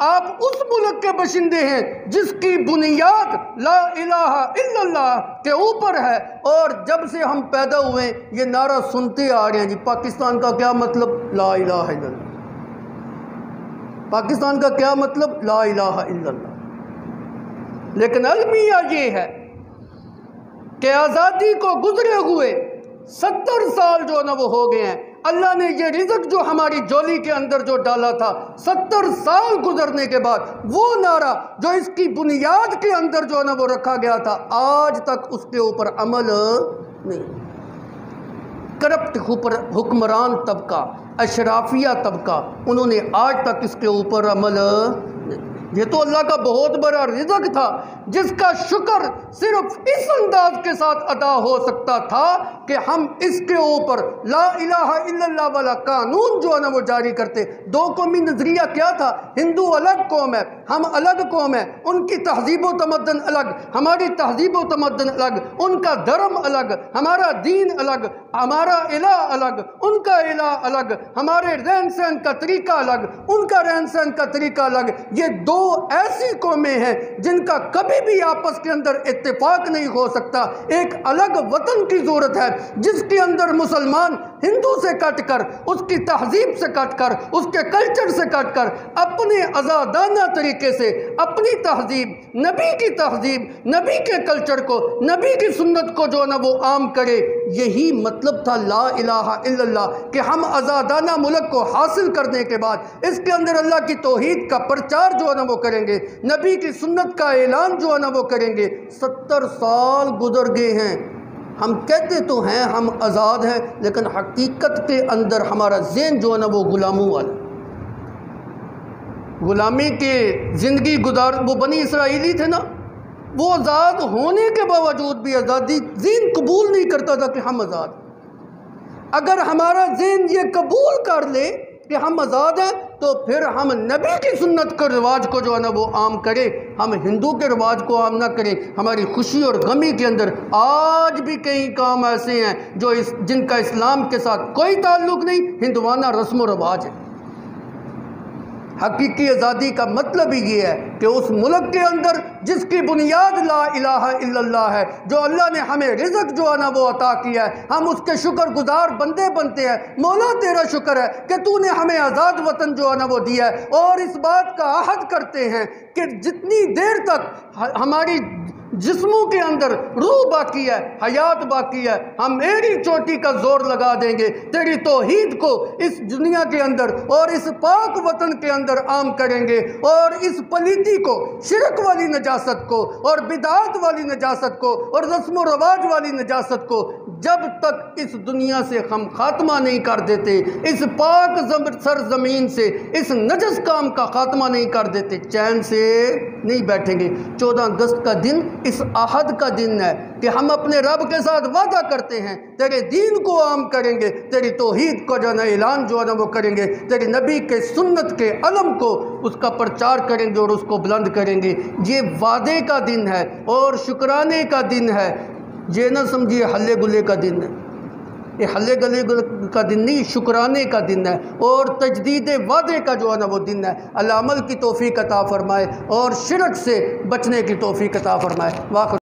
آپ اس ملک کے باشندے ہیں جس کی بنیاد لا الہ الا اللہ کے اوپر ہے، اور جب سے ہم پیدا ہوئے یہ نعرہ سنتے آ رہے ہیں جی، پاکستان کا کیا مطلب؟ لا الہ الا اللہ۔ پاکستان کا کیا مطلب؟ لا الہ الا اللہ۔ لیکن المیہ یہ ہے کہ آزادی کو گزرے ہوئے 70 سال جو نا وہ ہو گئے ہیں، اللہ نے یہ رزق جو ہماری جولی کے اندر جو ڈالا تھا، 70 سال گزرنے کے بعد وہ نعرہ جو اس کی بنیاد کے اندر جو نا وہ رکھا گیا تھا، آج تک اس کے اوپر عمل نہیں۔ کرپٹ حکمران طبقہ، اشرافیہ طبقہ، انہوں نے آج تک اس کے اوپر عمل نہیں۔ یہ تو اللہ کا بہت بڑا رزق تھا جس کا شکر صرف اس انداز کے ساتھ ادا ہو سکتا تھا کہ ہم اس کے اوپر لا الہ الا اللہ والا قانون جو ہے نا وہ جاری کرتے۔ دو قومی نظریہ کیا تھا؟ ہندو الگ قوم ہے، ہم الگ قوم ہے، ان کی تہذیب و تمدن الگ، ہماری تہذیب و تمدن الگ، ان کا دھرم الگ، ہمارا دین الگ، ہمارا الہ الگ، ان کا الہ الگ، ہمارے رہن سہن کا طریقہ الگ، ان کا رہن سہن کا طریقہ الگ۔ یہ دو ایسی قومیں ہیں جن کا کبھی بھی آپس کے اندر اتفاق نہیں ہو سکتا۔ ایک الگ وطن کی ضرورت ہے جس کے اندر مسلمان ہندو سے کٹ کر، اس کی تہذیب سے کٹ کر، اس کے کلچر سے کٹ کر اپنے آزادانہ طریقے سے اپنی تہذیب، نبی کی تہذیب، نبی کے کلچر کو، نبی کی سنت کو جو ہے نا وہ عام کرے۔ یہی مطلب تھا لا الہ الا اللہ، کہ ہم آزادانہ ملک کو حاصل کرنے کے بعد اس کے اندر اللہ کی توحید کا پرچار جو ہے نا وہ کریں گے، نبی کی سنت کا اعلان جو ہے نا وہ کریں گے۔ 70 سال گزر گئے ہیں، ہم کہتے تو ہیں ہم آزاد ہیں، لیکن حقیقت کے اندر ہمارا ذہن جو ہے نا وہ غلاموں والا، غلامی کے زندگی گزار۔ وہ بنی اسرائیلی تھے نا، وہ آزاد ہونے کے باوجود بھی آزادی ذہن قبول نہیں کرتا تھا کہ ہم آزاد۔ اگر ہمارا ذہن یہ قبول کر لے کہ ہم آزاد ہیں، تو پھر ہم نبی کی سنت کے رواج کو جو ہے نا وہ عام کریں، ہم ہندو کے رواج کو عام نہ کریں۔ ہماری خوشی اور غمی کے اندر آج بھی کئی کام ایسے ہیں جو جن کا اسلام کے ساتھ کوئی تعلق نہیں، ہندوانہ رسم و رواج ہے۔ حقیقی آزادی کا مطلب ہی یہ ہے کہ اس ملک کے اندر جس کی بنیاد لا الہ الا اللہ ہے، جو اللہ نے ہمیں رزق جو ہے نا وہ عطا کیا ہے، ہم اس کے شکر گزار بندے بنتے ہیں۔ مولا تیرا شکر ہے کہ تو نے ہمیں آزاد وطن جو ہے نا وہ دیا ہے، اور اس بات کا عہد کرتے ہیں کہ جتنی دیر تک ہماری جسموں کے اندر روح باقی ہے، حیات باقی ہے، ہم ایڑی چوٹی کا زور لگا دیں گے، تیری توحید کو اس دنیا کے اندر اور اس پاک وطن کے اندر عام کریں گے، اور اس پلیتی کو، شرک والی نجاست کو، اور بدعات والی نجاست کو، اور رسم و رواج والی نجاست کو جب تک اس دنیا سے ہم خاتمہ نہیں کر دیتے، اس پاک سرزمین سے اس نجس کام کا خاتمہ نہیں کر دیتے، چین سے نہیں بیٹھیں گے۔ 14 اگست کا دن اس عہد کا دن ہے کہ ہم اپنے رب کے ساتھ وعدہ کرتے ہیں، تیرے دین کو عام کریں گے، تیری توحید کو جو ہے نا اعلان جو ہے نا وہ کریں گے، تیرے نبی کے سنت کے علم کو اس کا پرچار کریں گے اور اس کو بلند کریں گے۔ یہ وعدے کا دن ہے اور شکرانے کا دن ہے، یہ نہ سمجھیے ہلے گلے کا دن ہے۔ یہ ہلے گلے کا دن نہیں، شکرانے کا دن ہے اور تجدید وعدے کا جو ہے نا وہ دن ہے۔ اللہ عمل کی توفیق عطا فرمائے اور شرک سے بچنے کی توفیق عطا فرمائے۔